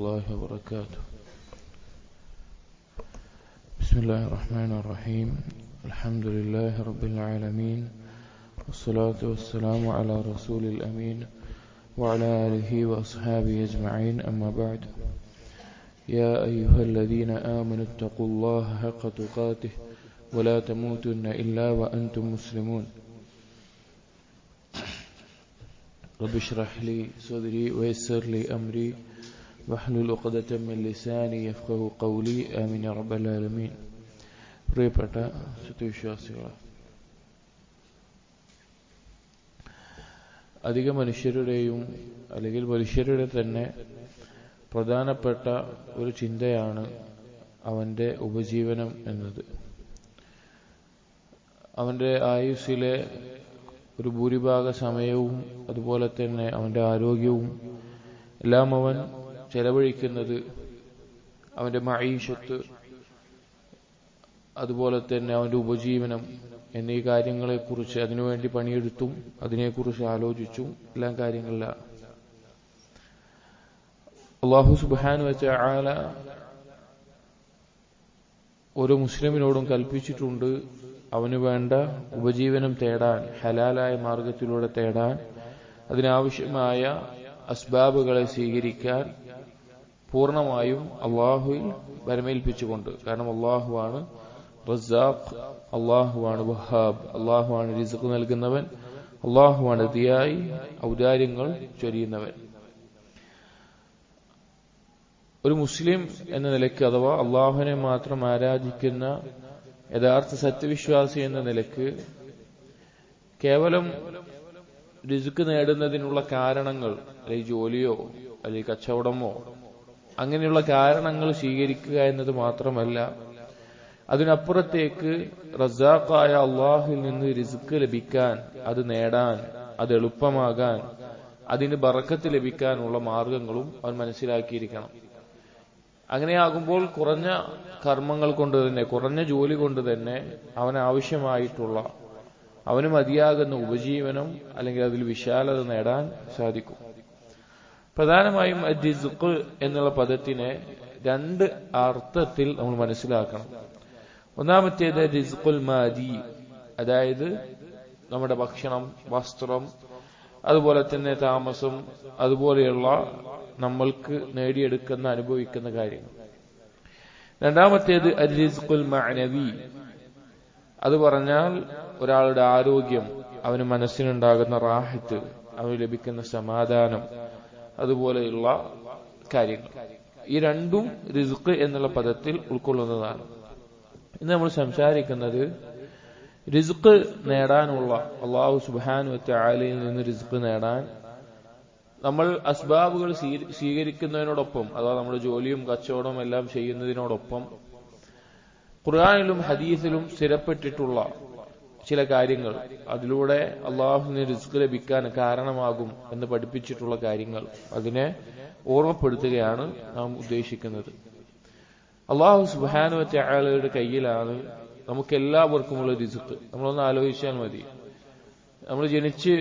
الله وبركاته. بسم الله الرحمن الرحيم. الحمد لله رب العالمين، والصلاة والسلام على رسول الأمين وعلى آله وأصحابه أجمعين، أما بعد. يا أيها الذين آمنوا اتقوا الله حق تقاته ولا تموتن إلا وأنتم مسلمون. رب اشرح لي صدري ويسر لي أمري واحلل عقدة من لساني يفقهوا قولي. آمين يا رب العالمين. പ്രിയപ്പെട്ട സത്യവിശ്വാസികളെ, അധിക മനുഷ്യരുടെയും അല്ലെങ്കിൽ മനുഷ്യരുടെ തന്നെ പ്രധാനപ്പെട്ട ഒരു ചിന്തയാണ് അവന്റെ ഉപജീവനം എന്നത്. അവന്റെ ആയുസ്സിലെ ഒരു ഭൂരിഭാഗ സമയവും അതുപോലെ തന്നെ അവന്റെ ആരോഗ്യവും എല്ലാം അവൻ ചെലവഴിക്കുന്നത് അവന്റെ മഈശത്ത്, അതുപോലെ തന്നെ അവന്റെ ഉപജീവനം എന്നീ കാര്യങ്ങളെക്കുറിച്ച് അതിനുവേണ്ടി പണിയെടുത്തും അതിനെക്കുറിച്ച് ആലോചിച്ചും എല്ലാം കാര്യങ്ങളിലാണ്. അല്ലാഹു സുബ്ഹാനഹു വ തആല ഓരോ മുസ്ലിമിനോടും കൽപ്പിച്ചിട്ടുണ്ട് അവന് വേണ്ട ഉപജീവനം തേടാൻ, ഹലാലായ മാർഗത്തിലൂടെ തേടാൻ, അതിനാവശ്യമായ അസ്ബാബുകളെ സ്വീകരിക്കാൻ പൂർണ്ണമായും അള്ളാഹുവിൽ വരമേൽപ്പിച്ചുകൊണ്ട്. കാരണം അള്ളാഹുവാണ് റസാഖ്, അള്ളാഹുവാണ് വഹാബ്, അള്ളാഹുവാണ് റിസ്ഖ് നൽകുന്നവൻ, അള്ളാഹുവാണ് അതിയായി ഔദാര്യങ്ങൾ ചൊരിയുന്നവൻ. ഒരു മുസ്ലിം എന്ന നിലയ്ക്ക്, അഥവാ അള്ളാഹുവിനെ മാത്രം ആരാധിക്കുന്ന യഥാർത്ഥ സത്യവിശ്വാസി എന്ന നിലയ്ക്ക്, കേവലം റിസ്ക് നേടുന്നതിനുള്ള കാരണങ്ങൾ, അല്ലെങ്കിൽ ജോലിയോ അല്ലെങ്കിൽ കച്ചവടമോ അങ്ങനെയുള്ള കാരണങ്ങൾ സ്വീകരിക്കുക എന്നത് മാത്രമല്ല, അതിനപ്പുറത്തേക്ക് റസാഖായ അള്ളാഹുവിൽ നിന്ന് റിസ്ക് ലഭിക്കാൻ, അത് നേടാൻ, അത് എളുപ്പമാകാൻ, അതിന് ബറക്കത്ത് ലഭിക്കാനുള്ള മാർഗങ്ങളും അവൻ മനസ്സിലാക്കിയിരിക്കണം. അങ്ങനെയാകുമ്പോൾ കുറഞ്ഞ കർമ്മങ്ങൾ കൊണ്ട് തന്നെ, കുറഞ്ഞ ജോലി കൊണ്ട് തന്നെ അവനാവശ്യമായിട്ടുള്ള, അവന് മതിയാകുന്ന ഉപജീവനം അല്ലെങ്കിൽ അതിൽ വിശാലത നേടാൻ സാധിക്കും. പ്രധാനമായും റിസ്ഖ് എന്നുള്ള പദത്തിനെ രണ്ട് അർത്ഥത്തിൽ നമ്മൾ മനസ്സിലാക്കണം. ഒന്നാമത്തേത് റിസ്ഖുൽ മാദി, അതായത് നമ്മുടെ ഭക്ഷണം, വസ്ത്രം, അതുപോലെ തന്നെ താമസം, അതുപോലെയുള്ള നമ്മൾക്ക് നേടിയെടുക്കുന്ന, അനുഭവിക്കുന്ന കാര്യങ്ങൾ. രണ്ടാമത്തേത് റിസ്ഖുൽ മഅനവി, അത് പറഞ്ഞാൽ ഒരാളുടെ ആരോഗ്യം, അവന് മനസ്സിനുണ്ടാകുന്ന റാഹത്ത്, അവന് ലഭിക്കുന്ന സമാധാനം, അതുപോലെയുള്ള കാര്യങ്ങൾ. ഈ രണ്ടും റിസ്ഖ് എന്നുള്ള പദത്തിൽ ഉൾക്കൊള്ളുന്നതാണ്. ഇന്ന് നമ്മൾ സംസാരിക്കുന്നത് റിസ്ഖ് നേടാനുള്ള, അല്ലാഹു സുബ്ഹാനഹു വ തആലയിൽ നിന്ന് റിസ്ഖ് നേടാൻ നമ്മൾ അസ്ബാബുകൾ സ്വീകരിക്കുന്നതിനോടൊപ്പം, അഥവാ നമ്മുടെ ജോലിയും കച്ചവടവും എല്ലാം ചെയ്യുന്നതിനോടൊപ്പം ഖുർആനിലും ഹദീസിലും സ്ഥിരപ്പെട്ടിട്ടുള്ള ചില കാര്യങ്ങൾ, അതിലൂടെ അള്ളാഹുവിന് റിസ്ക് ലഭിക്കാൻ കാരണമാകും എന്ന് പഠിപ്പിച്ചിട്ടുള്ള കാര്യങ്ങൾ, അതിനെ ഓർമ്മപ്പെടുത്തുകയാണ് നാം ഉദ്ദേശിക്കുന്നത്. അള്ളാഹു സുബ്ഹാനഹു വ തആലയുടെ കയ്യിലാണ് നമുക്കെല്ലാവർക്കുമുള്ള റിസ്ക്. നമ്മളൊന്ന് ആലോചിച്ചാൽ മതി. നമ്മൾ ജനിച്ച്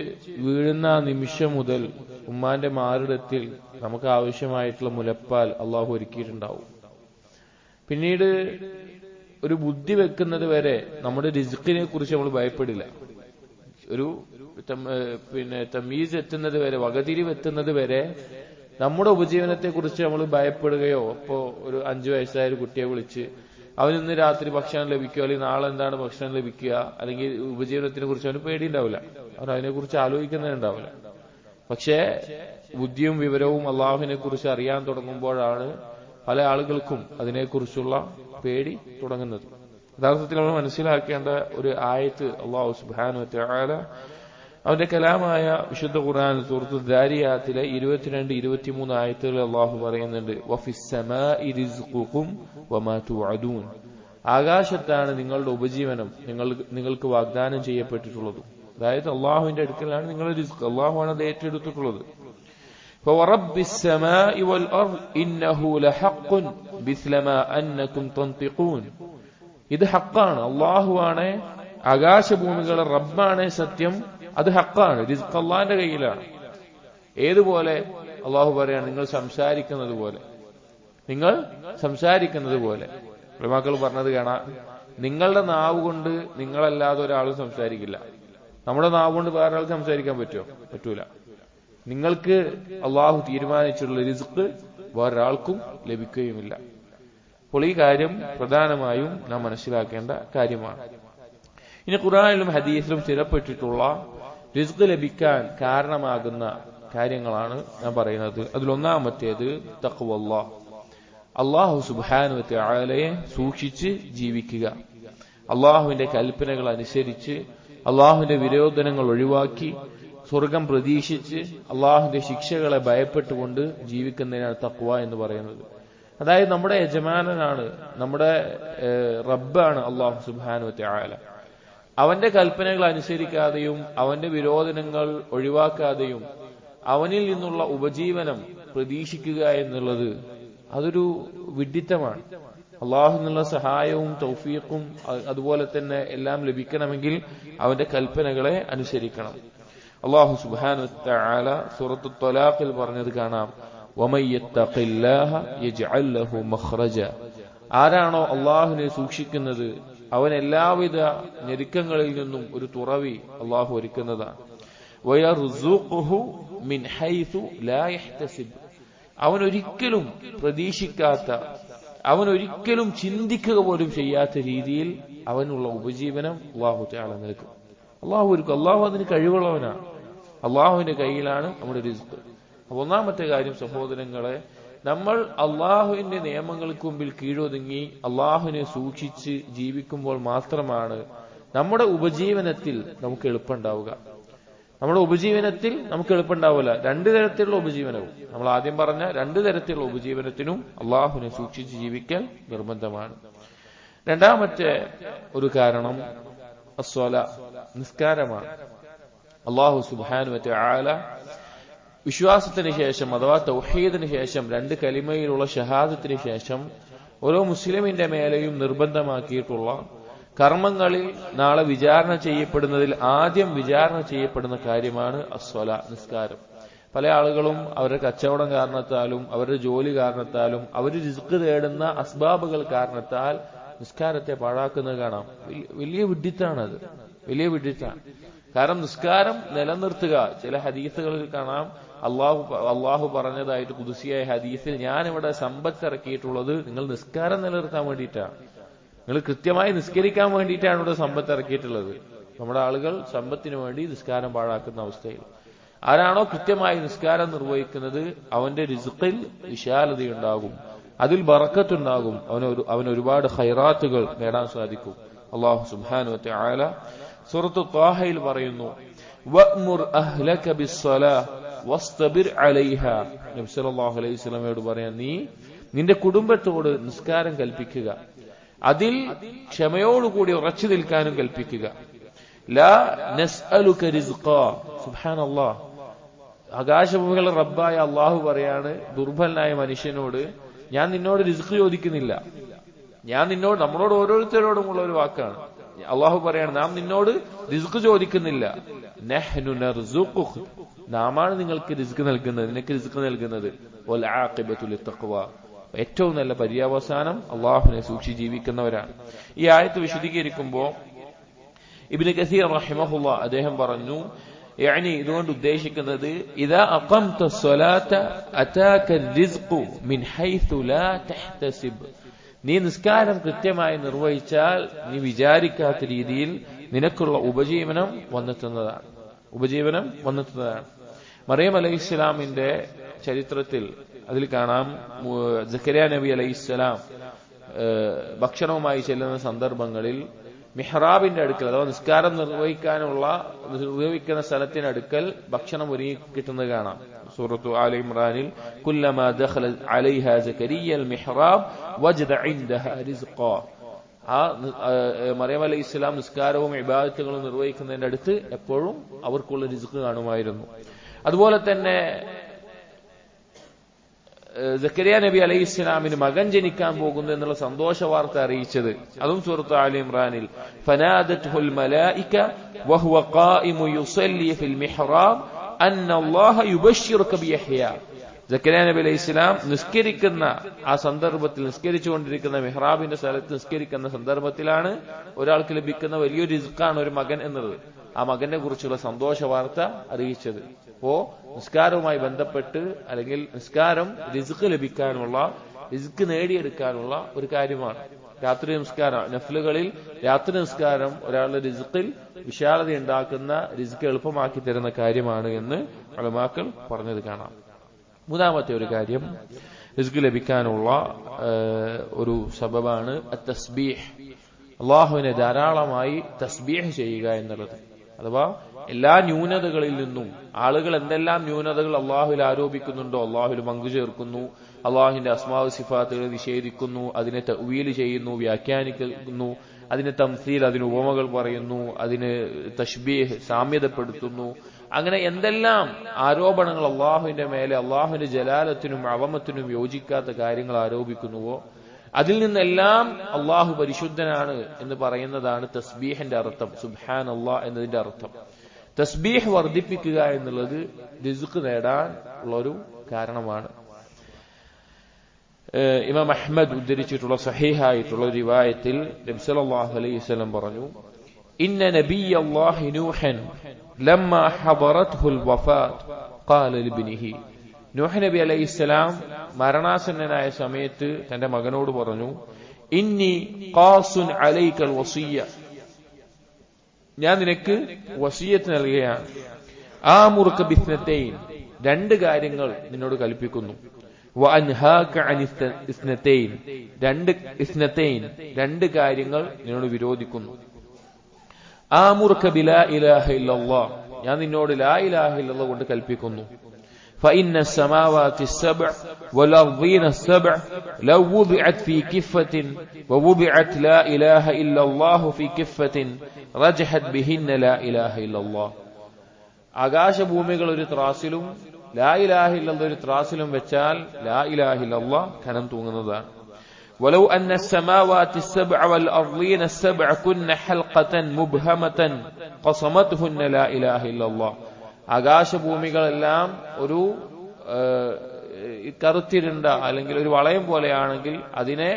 വീഴുന്ന നിമിഷം മുതൽ ഉമ്മാന്റെ മാറിടത്തിൽ നമുക്ക് ആവശ്യമായിട്ടുള്ള മുലപ്പാൽ അള്ളാഹു ഒരുക്കിയിട്ടുണ്ടാവും. പിന്നീട് ഒരു ബുദ്ധി വെക്കുന്നത് വരെ നമ്മുടെ റിസ്കിനെ കുറിച്ച് നമ്മൾ ഭയപ്പെടില്ല. ഒരു തമീസ് എത്തുന്നത് വരെ, വകതിരിവെത്തുന്നത് വരെ നമ്മുടെ ഉപജീവനത്തെ കുറിച്ച് നമ്മൾ ഭയപ്പെടുകയോ, അപ്പോ ഒരു 5 വയസ്സായ ഒരു കുട്ടിയെ വിളിച്ച് അവന് ഇന്ന് രാത്രി ഭക്ഷണം ലഭിക്കുക, അല്ലെങ്കിൽ നാളെ എന്താണ് ഭക്ഷണം ലഭിക്കുക, അല്ലെങ്കിൽ ഉപജീവനത്തിനെ കുറിച്ച് അവന് പേടിയുണ്ടാവില്ല, അവൻ അതിനെക്കുറിച്ച് ആലോചിക്കുന്നുണ്ടാവില്ല. പക്ഷേ ബുദ്ധിയും വിവരവും അള്ളാഹുവിനെ കുറിച്ച് അറിയാൻ തുടങ്ങുമ്പോഴാണ് പല ആളുകൾക്കും അതിനെക്കുറിച്ചുള്ള പേടി തുടങ്ങുന്നത്. യഥാർത്ഥത്തിൽ നമ്മൾ മനസ്സിലാക്കേണ്ട ഒരു ആയത്ത്, അല്ലാഹു സുബ്ഹാനഹു വ തആല അവന്റെ കലാമായ വിശുദ്ധ ഖുർആൻ സൂറത്തുൽ ദാരിയാത്തിലെ 22-23 ആയത്തുകളിൽ അല്ലാഹു പറയുന്നുണ്ട്, വഫിസ് സമാഇ റിസ്ഖുകും വമാ തുഅദൂൻ, ആകാശത്താണ് നിങ്ങളുടെ ഉപജീവനം, നിങ്ങൾക്ക് വാഗ്ദാനം ചെയ്യപ്പെട്ടിട്ടുള്ളത്. അതായത് അള്ളാഹുവിന്റെ അടുക്കലാണ് നിങ്ങളുടെ റിസ്ക്, അള്ളാഹുവാണ് അത് ഏറ്റെടുത്തിട്ടുള്ളത്. فورب السماء والأرض إنه لحق مثل ما أنكم تنطقون, ഇത് ഹക്കാണ്, അള്ളാഹുവാണ്, ആകാശഭൂമികളുടെ റബ്ബാണ് സത്യം, അത് ഹക്കാണ്, റിസ്ക് അള്ളാഹിന്റെ കയ്യിലാണ്. ഏതുപോലെ? അള്ളാഹു പറയാണ്, നിങ്ങൾ സംസാരിക്കുന്നത് പോലെ. നിങ്ങൾ സംസാരിക്കുന്നത് പോലെ. ഉലമാക്കൾ പറഞ്ഞത് കാണാം, നിങ്ങളുടെ നാവ് കൊണ്ട് നിങ്ങളല്ലാതെ ഒരാളും സംസാരിക്കില്ല. നമ്മുടെ നാവ് കൊണ്ട് വേറെ ആൾ സംസാരിക്കാൻ പറ്റുമോ? പറ്റൂല. നിങ്ങൾക്ക് അള്ളാഹു തീരുമാനിച്ചുള്ള റിസ്ക് വേറൊരാൾക്കും ലഭിക്കുകയുമില്ല. അപ്പോൾ ഈ കാര്യം പ്രധാനമായും നാം മനസ്സിലാക്കേണ്ട കാര്യമാണ്. ഇനി ഖുർആനിലും ഹദീസിലും സ്ഥിരപ്പെട്ടിട്ടുള്ള റിസ്ക് ലഭിക്കാൻ കാരണമാകുന്ന കാര്യങ്ങളാണ് ഞാൻ പറയുന്നത്. അതിലൊന്നാമത്തേത് തഖ്വല്ലാഹ്, അള്ളാഹു സുബ്ഹാനഹു വ തആലയെ സൂക്ഷിച്ച് ജീവിക്കുക. അള്ളാഹുവിന്റെ കൽപ്പനകൾ അനുസരിച്ച് അള്ളാഹുവിന്റെ വിരോധനങ്ങൾ ഒഴിവാക്കി സ്വർഗം പ്രതീക്ഷിച്ച് അള്ളാഹുവിന്റെ ശിക്ഷകളെ ഭയപ്പെട്ടുകൊണ്ട് ജീവിക്കുന്നതിനാണ് തഖ്വ എന്ന് പറയുന്നത്. അതായത് നമ്മുടെ യജമാനനാണ്, നമ്മുടെ റബ്ബാണ് അള്ളാഹു സുബ്ഹാനഹു വ തആല. അവന്റെ കൽപ്പനകൾ അനുസരിക്കാതെയും അവന്റെ വിരോധനങ്ങൾ ഒഴിവാക്കാതെയും അവനിൽ നിന്നുള്ള ഉപജീവനം പ്രതീക്ഷിക്കുക എന്നുള്ളത് അതൊരു വിഡ്ഢിത്തമാണ്. അള്ളാഹു നിന്നുള്ള സഹായവും തൗഫീഖും അതുപോലെ തന്നെ എല്ലാം ലഭിക്കണമെങ്കിൽ അവന്റെ കൽപ്പനകളെ അനുസരിക്കണം. അള്ളാഹു സുബ്ഹാനഹു വ തആല സൂറത്തു ത്വലാഖിൽ പറഞ്ഞത് കാണാം, വമൻ യത്തഖില്ലാഹ യജ്അൽ ലഹു മഖ്റജ. ആരാണോ അള്ളാഹുവിനെ സൂക്ഷിക്കുന്നത് അവൻ എല്ലാവിധ ഞെരുക്കങ്ങളിൽ നിന്നും ഒരു തുറവി അള്ളാഹു ഒരുക്കുന്നതാണ്. വയർസുഖുഹു മിൻ ഹൈസു ലാ യഹ്തസിബ്. അവനൊരിക്കലും പ്രതീക്ഷിക്കാത്ത, അവനൊരിക്കലും ചിന്തിക്കുക പോലും ചെയ്യാത്ത രീതിയിൽ അവനുള്ള ഉപജീവനം അള്ളാഹു തആല നൽകും. അള്ളാഹു അതിന് കഴിവുള്ളവനാണ്. അള്ളാഹുവിന്റെ കയ്യിലാണ് നമ്മുടെ റിസ്ക്. ഒന്നാമത്തെ കാര്യം സഹോദരങ്ങളെ, നമ്മൾ അള്ളാഹുവിന്റെ നിയമങ്ങൾക്ക് മുമ്പിൽ കീഴൊതുങ്ങി അള്ളാഹുവിനെ സൂക്ഷിച്ച് ജീവിക്കുമ്പോൾ മാത്രമാണ് നമ്മുടെ ഉപജീവനത്തിൽ നമുക്ക് എളുപ്പമുണ്ടാവുക. നമ്മുടെ ഉപജീവനത്തിൽ നമുക്ക് എളുപ്പമുണ്ടാവില്ല. രണ്ടു തരത്തിലുള്ള ഉപജീവനവും, നമ്മൾ ആദ്യം പറഞ്ഞ രണ്ടു തരത്തിലുള്ള ഉപജീവനത്തിനും അള്ളാഹുവിനെ സൂക്ഷിച്ച് ജീവിക്കൽ നിർബന്ധമാണ്. രണ്ടാമത്തെ ഒരു കാരണം അസ്വല, നിസ്കാരമാണ്. അള്ളാഹു സുബ്ഹാനഹു വ തആല വിശ്വാസത്തിന് ശേഷം അഥവാ തൗഹീദിന് ശേഷം, രണ്ട് കലിമയിലുള്ള ഷഹാദത്തിന് ശേഷം ഓരോ മുസ്ലിമിന്റെ മേലെയും നിർബന്ധമാക്കിയിട്ടുള്ള കർമ്മങ്ങളിൽ നാളെ വിചാരണ ചെയ്യപ്പെടുന്നതിൽ ആദ്യം വിചാരണ ചെയ്യപ്പെടുന്ന കാര്യമാണ് അസ്വല, നിസ്കാരം. പല ആളുകളും അവരുടെ കച്ചവടം കാരണത്താലും അവരുടെ ജോലി കാരണത്താലും അവർ റിസ്ക് തേടുന്ന അസ്ബാബുകൾ കാരണത്താൽ നിസ്കാരത്തെ പാഴാക്കുന്നത് കാണാം. വലിയ വിഡ്ഢിത്താണത്, വലിയ വിഡ്ഢിത്താണ്. കാരണം നിസ്കാരം നിലനിർത്തുക, ചില ഹദീസുകളിൽ കാണാം അള്ളാഹു പറഞ്ഞതായിട്ട് ഖുദ്സിയായ ഹദീസിൽ, ഞാനിവിടെ സമ്പത്ത് ഇറക്കിയിട്ടുള്ളത് നിങ്ങൾ നിസ്കാരം നിലനിർത്താൻ വേണ്ടിയിട്ടാണ്, നിങ്ങൾ കൃത്യമായി നിസ്കരിക്കാൻ വേണ്ടിയിട്ടാണ് ഇവിടെ സമ്പത്ത് ഇറക്കിയിട്ടുള്ളത്. നമ്മുടെ ആളുകൾ സമ്പത്തിന് വേണ്ടി നിസ്കാരം പാഴാക്കുന്ന അവസ്ഥയിൽ. ആരാണോ കൃത്യമായി നിസ്കാരം നിർവഹിക്കുന്നത് അവന്റെ റിസ്ഖിൽ വിശാലതയുണ്ടാകും, അതിൽ ബറക്കത്തുണ്ടാകും, അവന് ഒരുപാട് ഖൈറാത്തുകൾ നേടാൻ സാധിക്കും. അല്ലാഹു സുബ്ഹാനഹു വ തആല സൂറത്തു ത്വാഹയിൽ പറയുന്നു, വഅ്മുർ അഹ്ലക ബിസ്സലാഹ് വസ്തബിർ അലൈഹാ. നബി സല്ലല്ലാഹു അലൈഹി വസല്ലമയോട് പറയാൻ, നീ നിന്റെ കുടുംബത്തോട് നിസ്കാരം കൽപ്പിക്കുക, അതിൽ ക്ഷമയോടുകൂടി ഉറച്ചു നിൽക്കാനും കൽപ്പിക്കുക. ലാ നസ്അലുക റിസ്ഖാ. സുബ്ഹാനല്ലാഹ്, ആകാശഭൂമികളുടെ റബ്ബായ അള്ളാഹു പറയാണ് ദുർബലനായ മനുഷ്യനോട്, ഞാൻ നിന്നോട് റിസ്ക് ചോദിക്കുന്നില്ല. നമ്മളോട് ഓരോരുത്തരോടുമുള്ള ഒരു വാക്കാണ്. അള്ളാഹു പറയാണ്, നാം നിന്നോട് റിസ്ക് ചോദിക്കുന്നില്ല. നഹ്നു നർസുഖുക, നാമാണ് നിങ്ങൾക്ക് റിസ്ക് നൽകുന്നത്, നിനക്ക് റിസ്ക് നൽകുന്നത്. വൽ ആഖിബതു ലിത്തഖ്വ, ഏറ്റവും നല്ല പര്യാവസാനം അള്ളാഹുവിനെ സൂക്ഷിച്ച് ജീവിക്കുന്നവരാണ്. ഈ ആയത്ത് വിശദീകരിക്കുമ്പോൾ ഇബ്നു കസീർ റഹിമഹുല്ലാഹ് അദ്ദേഹം പറഞ്ഞു, ഇതുകൊണ്ട് ഉദ്ദേശിക്കുന്നത്, ഇദാ അഖംത സ്വലാത അതാക റിസ്ഖു മിൻ ഹൈസു ലാ തഹ്തസിബ്. നീ നിസ്കാരം കൃത്യമായി നിർവഹിച്ചാൽ നീ വിചാരിക്കാത്ത രീതിയിൽ നിനക്കുള്ള ഉപജീവനം വന്നെത്തുന്നതാണ്. മറിയം അലൈഹിസ്സലാമിന്റെ ചരിത്രത്തിൽ അതിൽ കാണാം, സക്കരിയ നബി അലൈഹിസ്സലാം ഭക്ഷണവുമായി ചെല്ലുന്ന സന്ദർഭങ്ങളിൽ മിഹ്റാബിന്റെ അടുക്കൽ അഥവാ നിസ്കാരം നിർവഹിക്കുന്ന സ്ഥലത്തിനടുക്കൽ ഭക്ഷണം ഒരുങ്ങി കിട്ടുന്നത് കാണാം. സൂറത്തു ആല ഇമ്രാനിൽ, കുല്ലമാ ദഖല അലൈഹാ സക്കരിയ അൽ മിഹ്റാബ് വജദ ഇൻദഹാ റിസ്ഖാ. ആ മറിയം അലൈഹിസ്സലാം നിസ്കാരവും ഇബാദത്തുകളും നിർവഹിക്കുന്നതിന്റെ അടുത്ത് എപ്പോഴും അവർക്കുള്ള റിസ്ക് കാണുമായിരുന്നു. അതുപോലെ തന്നെ സക്കരിയ നബി അലൈഹിസ്സലാമിന് മകൻ ജനിക്കാൻ പോകുന്നു എന്നുള്ള സന്തോഷ വാർത്ത അറിയിച്ചത് അതും സൂറത്ത് ആല ഇമ്രാനിൽ, ഫനാദത്ഹുൽ മലായിക വഹുവ ഖായിമു യുസല്ലി ഫിൽ മിഹ്റാബ് അന്നല്ലാഹ യുബശ്ശിറുക ബിയഹ്യ. സക്കരിയ നബി അലൈഹി ഇസ്ലാം നിസ്കരിക്കുന്ന ആ സന്ദർഭത്തിൽ, നിസ്കരിച്ചുകൊണ്ടിരിക്കുന്ന മിഹ്റാബിന്റെ സ്ഥലത്ത് നിസ്കരിക്കുന്ന സന്ദർഭത്തിലാണ് ഒരാൾക്ക് ലഭിക്കുന്ന വലിയൊരു റിസ്ക്കാണ് ഒരു മകൻ എന്നത്. ആ മകനെ കുറിച്ചുള്ള സന്തോഷ വാർത്ത അറിയിച്ചത്. അപ്പോ നിസ്കാരവുമായി ബന്ധപ്പെട്ട് അല്ലെങ്കിൽ നിസ്കാരം റിസ്ക് ലഭിക്കാനുള്ള, റിസ്ക് നേടിയെടുക്കാനുള്ള ഒരു കാര്യമാണ്. രാത്രി നിസ്കാരം, നഫ്ലുകളിൽ രാത്രി നിസ്കാരം ഒരാളുടെ റിസ്ക്കിൽ വിശാലത ഉണ്ടാക്കുന്ന, റിസ്ക് എളുപ്പമാക്കി തരുന്ന കാര്യമാണ് എന്ന് ഉലമാക്കൾ പറഞ്ഞത് കാണാം. മൂന്നാമത്തെ ഒരു കാര്യം റിസ്ക് ലഭിക്കാനുള്ള ഒരു സബബാണ് തസ്ബീഹ്. അള്ളാഹുവിനെ ധാരാളമായി തസ്ബീഹ് ചെയ്യുക എന്നുള്ളത്. അഥവാ എല്ലാ ന്യൂനതകളിൽ നിന്നും, ആളുകൾ എന്തെല്ലാം ന്യൂനതകൾ അള്ളാഹുവിൽ ആരോപിക്കുന്നുണ്ടോ, അള്ളാഹുവിൽ പങ്കു ചേർക്കുന്നു, അള്ളാഹുവിന്റെ അസ്മാവ് സിഫാത്തുകൾ നിഷേധിക്കുന്നു, അതിനെ തഅ്വീൽ ചെയ്യുന്നു, വ്യാഖ്യാനിക്കുന്നു, അതിന് തംസീൽ, അതിന് ഉപമകൾ പറയുന്നു, അതിന് തശ്ബീഹ് സാമ്യതപ്പെടുത്തുന്നു, അങ്ങനെ എന്തെല്ലാം ആരോപണങ്ങൾ അള്ളാഹുവിന്റെ മേലെ, അള്ളാഹുവിന്റെ ജലാലത്തിനും അവമത്തിനും യോജിക്കാത്ത കാര്യങ്ങൾ ആരോപിക്കുന്നുവോ അതിൽ നിന്നെല്ലാം അള്ളാഹു പരിശുദ്ധനാണ് എന്ന് പറയുന്നതാണ് തസ്ബീഹിന്റെ അർത്ഥം, സുബ്ഹാനല്ലാഹ് എന്നതിന്റെ അർത്ഥം. തസ്ബീഹ് വർദ്ധിപ്പിക്കുക എന്നുള്ളത് റിസ്ക് നേടാൻ ഉള്ളൊരു കാരണമാണ്. ഇമാം അഹ്മദ് ഉദ്ധരിച്ചിട്ടുള്ള സഹീഹായിട്ടുള്ള ഒരു റിവായത്തിൽ നബി സല്ലല്ലാഹു അലൈഹി വസല്ലം പറഞ്ഞു, ഇന്ന നബിയല്ലാഹി നൂഹൻ ലമ്മാ ഹദറത്ഹുൽ വഫാത്ത് ഖാല ലിബ്നിഹി. നൂഹ് നബി അലൈഹിസ്സലാം മരണാസന്നനായ സമയത്ത് തന്റെ മകനോട് പറഞ്ഞു, ഇന്നി ഖാസുൻ അലൈക്കൽ വസിയ്യ, ഞാൻ നിനക്ക് വസിയ്യത്ത് നൽകുകയാണ്. ആമുറുക ബിസ്നതൈൻ, രണ്ട് കാര്യങ്ങൾ നിന്നോട് കൽപ്പിക്കുന്നു. വഅൻഹാക അൻ ഇസ്നതൈൻ, രണ്ട് കാര്യങ്ങൾ നിന്നോട് വിരോധിക്കുന്നു. ആമുറുക ബിലാ ഇലാഹ ഇല്ലല്ലാഹ്, ഞാൻ നിന്നോട് ലാ ഇലാഹ ഇല്ലല്ലാഹ് കൊണ്ട് കൽപ്പിക്കുന്നു. فإن السماوات السبع والأرضين السبع لو وضعت في كفة ووضعت لا إله إلا الله في كفة رجحت بهن لا إله إلا الله. ആകാശഭൂമികൾ ഒരു ത്രാസിലും ലാ ഇലാഹ ഇല്ലല്ലാഹ് ഒരു ത്രാസിലും വെച്ചാൽ ലാ ഇലാഹ ഇല്ലല്ലാഹ് ഖനം തൂങ്ങുന്നതാണ്. ولو أن السماوات السبع والأرضين السبع كن حلقة مبهمة قصمتهن لا إله إلا الله. ആകാശഭൂമികളെല്ലാം ഒരു കറുത്തിരുണ്ട അല്ലെങ്കിൽ ഒരു വളയം പോലെയാണെങ്കിൽ അതിനെ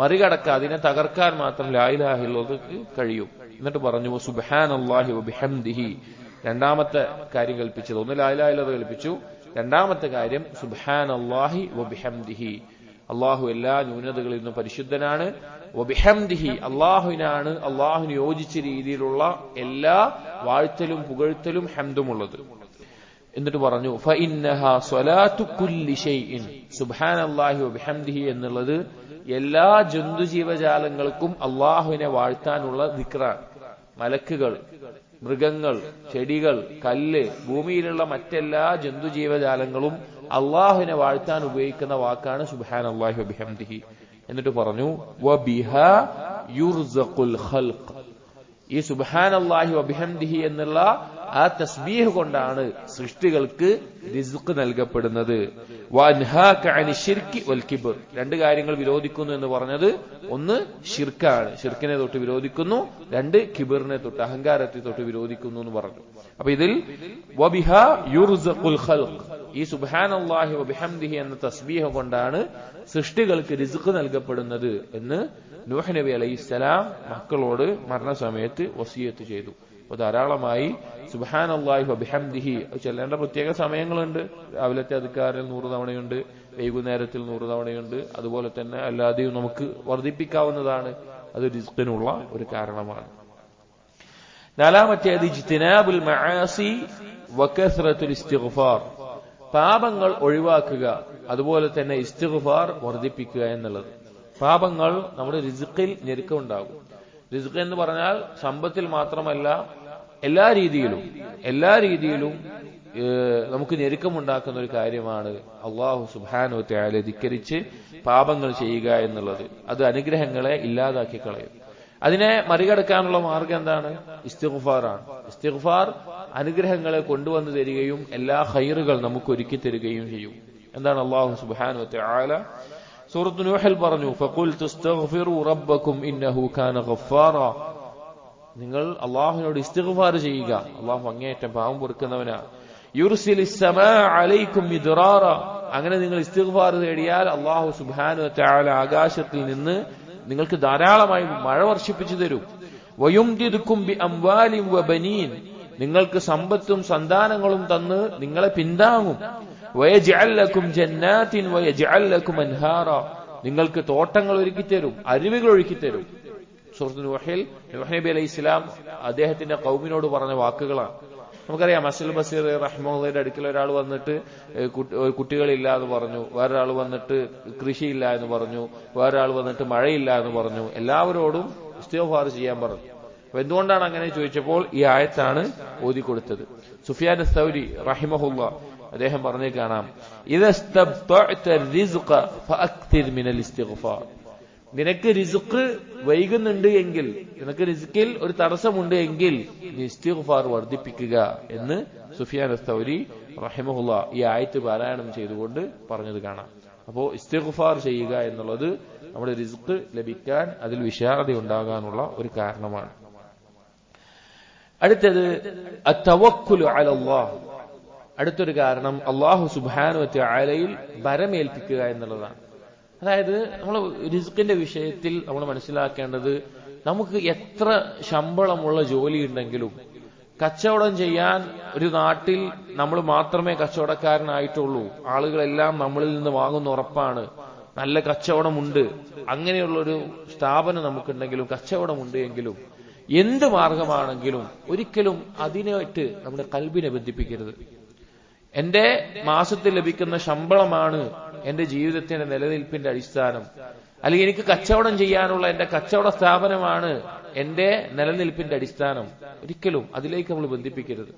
മറികടക്കാൻ, അതിനെ തകർക്കാൻ മാത്രം ലാ ഇലാഹ ഇല്ലല്ലാഹ് കഴിയും. എന്നിട്ട് പറഞ്ഞു സുബ്ഹാനല്ലാഹി വബിഹംദിഹി, രണ്ടാമത്തെ കാര്യം കൽപ്പിച്ചത്. ഒന്ന് ലാ ഇലാഹ ഇല്ലല്ലാഹ് കൽപ്പിച്ചു, രണ്ടാമത്തെ കാര്യം സുബ്ഹാനല്ലാഹി വബിഹംദിഹി, അള്ളാഹു എല്ലാ ന്യൂനതകളിൽ നിന്നും പരിശുദ്ധനാണ്. വബിഹംദിഹി, അള്ളാഹുവിനാണ് അള്ളാഹുവിന് യോജിച്ച രീതിയിലുള്ള എല്ലാ വാഴ്ത്തലും പുകഴ്ത്തലും ഹംദുമുള്ളത്. എന്നിട്ട് പറഞ്ഞു ഫഇന്നഹാ സ്വലാത്തു കുല്ലി ഷൈഇൻ, സുബ്ഹാനല്ലാഹി വബിഹംദിഹി എന്നുള്ളത് എല്ലാ ജന്തുജീവജാലങ്ങൾക്കും അള്ളാഹുവിനെ വാഴ്ത്താനുള്ള ദിക്റാണ്. മലക്കുകൾ, മൃഗങ്ങൾ, ചെടികൾ, കല്ല്, ഭൂമിയിലുള്ള മറ്റെല്ലാ ജന്തുജീവജാലങ്ങളും അള്ളാഹുവിനെ വാഴ്ത്താൻ ഉപയോഗിക്കുന്ന വാക്കാണ് സുബ്ഹാനല്ലാഹി വബിഹംദിഹി. എന്നിട്ട് പറഞ്ഞു വബിഹാ യുർസഖുൽ ഖൽഖ്, ഈ സുബ്ഹാനല്ലാഹി വബിഹംദിഹി എന്നുള്ള ആ തസ്ബീഹ് കൊണ്ടാണ് സൃഷ്ടികൾക്ക് റിസ്ക് നൽകപ്പെടുന്നത്. വഅൻഹാക അനി ശിർക്കി വൽ കിബ്ർ, രണ്ട് കാര്യങ്ങൾ വിരോധിക്കുന്നു എന്ന് പറഞ്ഞത്, ഒന്ന് ശിർക്കാണ്, ശിർക്കിനെ തൊട്ട് വിരോധിക്കുന്നു. രണ്ട് കിബറിനെ തൊട്ട്, അഹങ്കാരത്തെ തൊട്ട് വിരോധിക്കുന്നു എന്ന് പറഞ്ഞു. അപ്പൊ ഇതിൽ വബിഹാ യുർസഖുൽ ഖൽഖ്, ഈ സുബ്ഹാനല്ലാഹി വബിഹംദിഹി എന്ന തസ്ബീഹ് കൊണ്ടാണ് സൃഷ്ടികൾക്ക് റിസ്ക് നൽകപ്പെടുന്നത് എന്ന് നൂഹ് നബി അലൈഹിസ്സലാം മക്കളോട് മരണസമയത്ത് വസിയത്ത് ചെയ്തു. അപ്പൊ ധാരാളമായി സുബ്ഹാനല്ലാഹി വബിഹംദിഹി ചൊല്ലേണ്ട പ്രത്യേക സമയങ്ങളുണ്ട്. രാവിലത്തെ അദ്കാറിൽ 100 തവണയുണ്ട്, വൈകുന്നേരത്തിൽ 100 തവണയുണ്ട്. അതുപോലെ തന്നെ അല്ലാതെയും നമുക്ക് വർദ്ധിപ്പിക്കാവുന്നതാണ്. അത് റിസ്കിനുള്ള ഒരു കാരണമാണ്. നാലാമത്തേത് ഇജ്തിനാബുൽ മആസി വകസ്റത്തുൽ ഇസ്തിഗ്ഫാർ, പാപങ്ങൾ ഒഴിവാക്കുക, അതുപോലെ തന്നെ ഇസ്തിഗ്ഫാർ വർദ്ധിപ്പിക്കുക എന്നുള്ളത്. പാപങ്ങൾ നമ്മുടെ റിസ്ഖിൽ ഞെരുക്കമുണ്ടാകും. റിസ്ഖ് എന്ന് പറഞ്ഞാൽ സമ്പത്തിൽ മാത്രമല്ല, എല്ലാ രീതിയിലും നമുക്ക് ഞെരുക്കമുണ്ടാക്കുന്ന ഒരു കാര്യമാണ് അല്ലാഹു സുബ്ഹാനഹു വതആല ധിക്കരിച്ച് പാപങ്ങൾ ചെയ്യുക എന്നുള്ളത്. അത് അനുഗ്രഹങ്ങളെ ഇല്ലാതാക്കി കളയും. അതിനെ മറികടക്കാനുള്ള മാർഗം എന്താണ്? ഇസ്തിഗ്ഫാറാണ്. ഇസ്തിഗ്ഫാർ അനുഗ്രഹങ്ങളെ കൊണ്ടുവന്നു തരികയും എല്ലാ ഖൈറുകൾ നമുക്ക് ഒരുക്കി തരികയും ചെയ്യും. എന്താണ് അല്ലാഹു സുബ്ഹാനഹു വതആല സൂറത്ത് നൂഹിൽ പറഞ്ഞു, ഫഖുൽ തസ്തഗ്ഫിറു റബ്ബക്കും ഇന്നഹു കാന ഗഫാറ, നിങ്ങൾ അല്ലാഹുവിനോട് ഇസ്തിഗ്ഫാർ ചെയ്യുക, അല്ലാഹു അങ്ങേയറ്റം പാപം പൊറുക്കുന്നവനാ. യുർസിലിസ് സമാഅ അലൈക്കും മിദ്റാറ, അങ്ങനെ നിങ്ങൾ ഇസ്തിഗ്ഫാർ തേടിയാൽ അല്ലാഹു സുബ്ഹാനഹു വ തആല ആകാശത്തിൽ നിന്ന് നിങ്ങൾക്ക് ധാരാളമായി മഴ വർഷിപ്പിച്ചു തരും. വയുംദിദുക്കും ബി അംവാലിൻ വബനീൻ, നിങ്ങൾക്ക് സമ്പത്തും സന്താനങ്ങളും തന്ന് നിങ്ങളെ പിന്താങ്ങും. വയജ്അൽ ലക്കും ജന്നാത്തിൻ വയജ്അൽ ലക്കും അൻഹാറ, നിങ്ങൾക്ക് തോട്ടങ്ങൾ ഒരുക്കിത്തരും, അരുവികൾ ഒഴുക്കിത്തരും. സൂറത്തുൽ നൂഹിൽ നൂഹ് നബി അലൈഹിസ്സലാം അദ്ദേഹത്തിന്റെ ഖൗമിനോട് പറഞ്ഞ വാക്കുകളാണ്. നമുക്കറിയാം, അസ്ൽ ബസീർ റഹ്മത്തുള്ളാഹിയുടെ അടുക്കൽ ഒരാൾ വന്നിട്ട് കുട്ടികളില്ല എന്ന് പറഞ്ഞു, വേറൊരാൾ വന്നിട്ട് കൃഷിയില്ല എന്ന് പറഞ്ഞു, വേറൊരാൾ വന്നിട്ട് മഴയില്ല എന്ന് പറഞ്ഞു. എല്ലാവരോടും ഇസ്തിഗ്ഫാർ ചെയ്യാൻ പറഞ്ഞു. അപ്പൊ എന്തുകൊണ്ടാണ് അങ്ങനെ ചോദിച്ചപ്പോൾ ഈ ആയത്താണ് ഓതിക്കൊടുത്തത്. സുഫിയാൻ അസ്സൗരി റഹിമഹുല്ലാ അദ്ദേഹം പറഞ്ഞു കാണാം, നിനക്ക് റിസ്ക് വൈകുന്നുണ്ട് എങ്കിൽ, നിനക്ക് റിസ്കിൽ ഒരു തടസ്സമുണ്ട് എങ്കിൽ നീ ഇസ്തിഗ്ഫാർ വർദ്ധിപ്പിക്കുക എന്ന് സുഫിയാൻ അസ്സൗരി റഹിമഹുല്ലാ ഈ ആയത്ത് പാരായണം ചെയ്തുകൊണ്ട് പറഞ്ഞത് കാണാം. അപ്പോ ഇസ്തിഗ്ഫാർ ചെയ്യുക എന്നുള്ളത് നമ്മുടെ റിസ്ക് ലഭിക്കാൻ, അതിൽ വിശാലത ഉണ്ടാകാനുള്ള ഒരു കാരണമാണ്. അടുത്തത് അത്തവക്കുൽ അലല്ലാഹ്. അടുത്തൊരു കാരണം അല്ലാഹു സുബ്ഹാനഹു വ തആലയിൽ ഭരമേൽപ്പിക്കുക എന്നുള്ളതാണ്. അതായത് നമ്മൾ റിസ്കിന്റെ വിഷയത്തിൽ നമ്മൾ മനസ്സിലാക്കേണ്ടത്, നമുക്ക് എത്ര ശമ്പളമുള്ള ജോലി ഉണ്ടെങ്കിലും കച്ചവടം ചെയ്യാൻ ഒരു നാട്ടിൽ നമ്മൾ മാത്രമേ കച്ചവടക്കാരനായിട്ടുള്ളൂ, ആളുകളെല്ലാം നമ്മളിൽ നിന്ന് വാങ്ങുന്ന ഉറപ്പാണ്, നല്ല കച്ചവടമുണ്ട്, അങ്ങനെയുള്ളൊരു സ്ഥാപനം നമുക്കുണ്ടെങ്കിലും കച്ചവടമുണ്ട് എങ്കിലും എന്ത് മാർഗമാണെങ്കിലും ഒരിക്കലും അതിനായിട്ട് നമ്മുടെ കൽബിനെ ബന്ധിപ്പിക്കരുത്. എന്റെ മാസത്തിൽ ലഭിക്കുന്ന ശമ്പളമാണ് എന്റെ ജീവിതത്തിന്റെ നിലനിൽപ്പിന്റെ അടിസ്ഥാനം, അല്ലെങ്കിൽ എനിക്ക് കച്ചവടം ചെയ്യാനുള്ള എന്റെ കച്ചവട സ്ഥാപനമാണ് എന്റെ നിലനിൽപ്പിന്റെ അടിസ്ഥാനം. ഒരിക്കലും അതിലേക്ക് നമ്മൾ ബന്ധിപ്പിക്കരുത്.